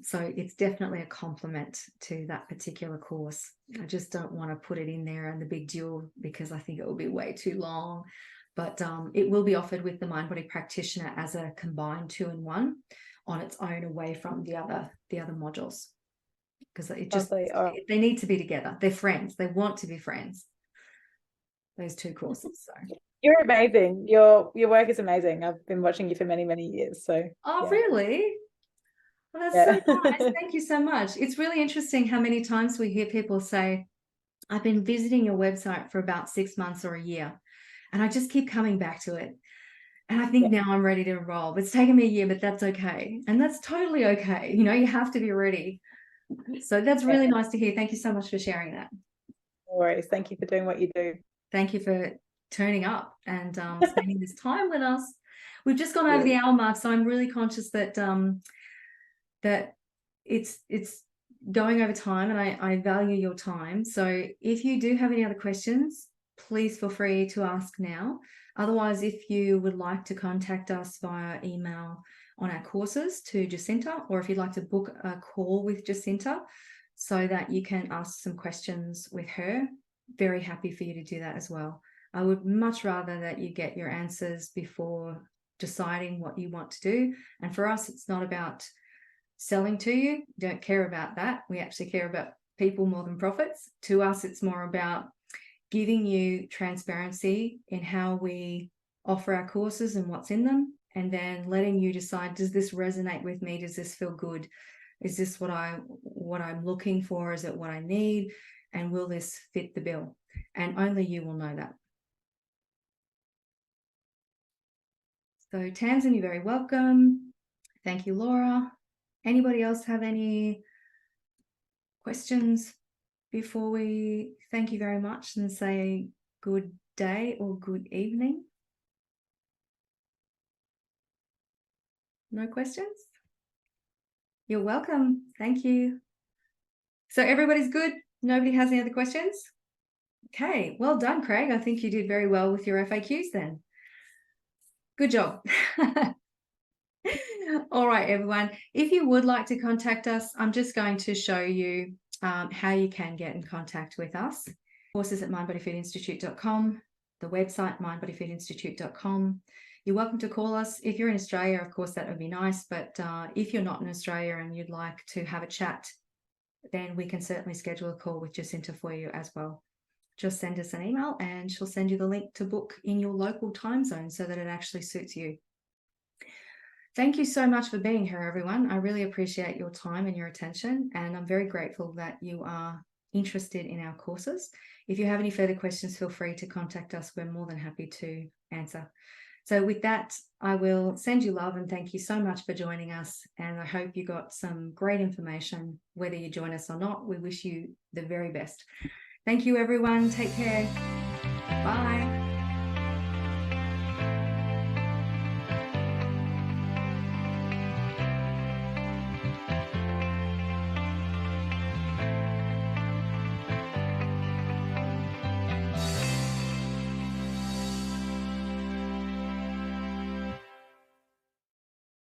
So it's definitely a complement to that particular course. I just don't want to put it in there and the big dual, because I think it will be way too long. But it will be offered with the mind body practitioner as a combined 2-in-1 on its own, away from the other modules, because it just they need to be together. They're friends. They want to be friends, those 2 courses. So you're amazing. Your work is amazing. I've been watching you for many years. So really? Well, that's so nice. Thank you so much. It's really interesting how many times we hear people say, I've been visiting your website for about 6 months or a year, and I just keep coming back to it. And I think now I'm ready to enroll. It's taken me a year, but that's okay. And that's totally okay. You know, you have to be ready. So that's really nice to hear. Thank you so much for sharing that. No worries. Thank you for doing what you do. Thank you for turning up and spending this time with us. We've just gone over the hour mark, so I'm really conscious that that it's going over time, and I value your time. So if you do have any other questions, please feel free to ask now. Otherwise, if you would like to contact us via email on our courses to Jacinta, or if you'd like to book a call with Jacinta so that you can ask some questions with her, very happy for you to do that as well. I would much rather that you get your answers before deciding what you want to do. And for us, it's not about selling to you. We don't care about that. We actually care about people more than profits. To us, it's more about giving you transparency in how we offer our courses and what's in them, and then letting you decide, does this resonate with me? Does this feel good? Is this what I'm looking for? Is it what I need? And will this fit the bill? And only you will know that. So Tamsin, you're very welcome. Thank you, Laura. Anybody else have any questions before we thank you very much and say good day or good evening? No questions? You're welcome. Thank you. So everybody's good? Nobody has any other questions? Okay, well done, Craig. I think you did very well with your FAQs then. Good job. All right, everyone. If you would like to contact us, I'm just going to show you how you can get in contact with us. Courses at mindbodyfieldinstitute.com, the website mindbodyfieldinstitute.com. You're welcome to call us. If you're in Australia, of course, that would be nice. But if you're not in Australia and you'd like to have a chat, then we can certainly schedule a call with Jacinta for you as well. Just send us an email and she'll send you the link to book in your local time zone so that it actually suits you. Thank you so much for being here, everyone. I really appreciate your time and your attention, and I'm very grateful that you are interested in our courses. If you have any further questions, feel free to contact us. We're more than happy to answer. So with that, I will send you love and thank you so much for joining us. And I hope you got some great information, whether you join us or not. We wish you the very best. Thank you, everyone. Take care. Bye.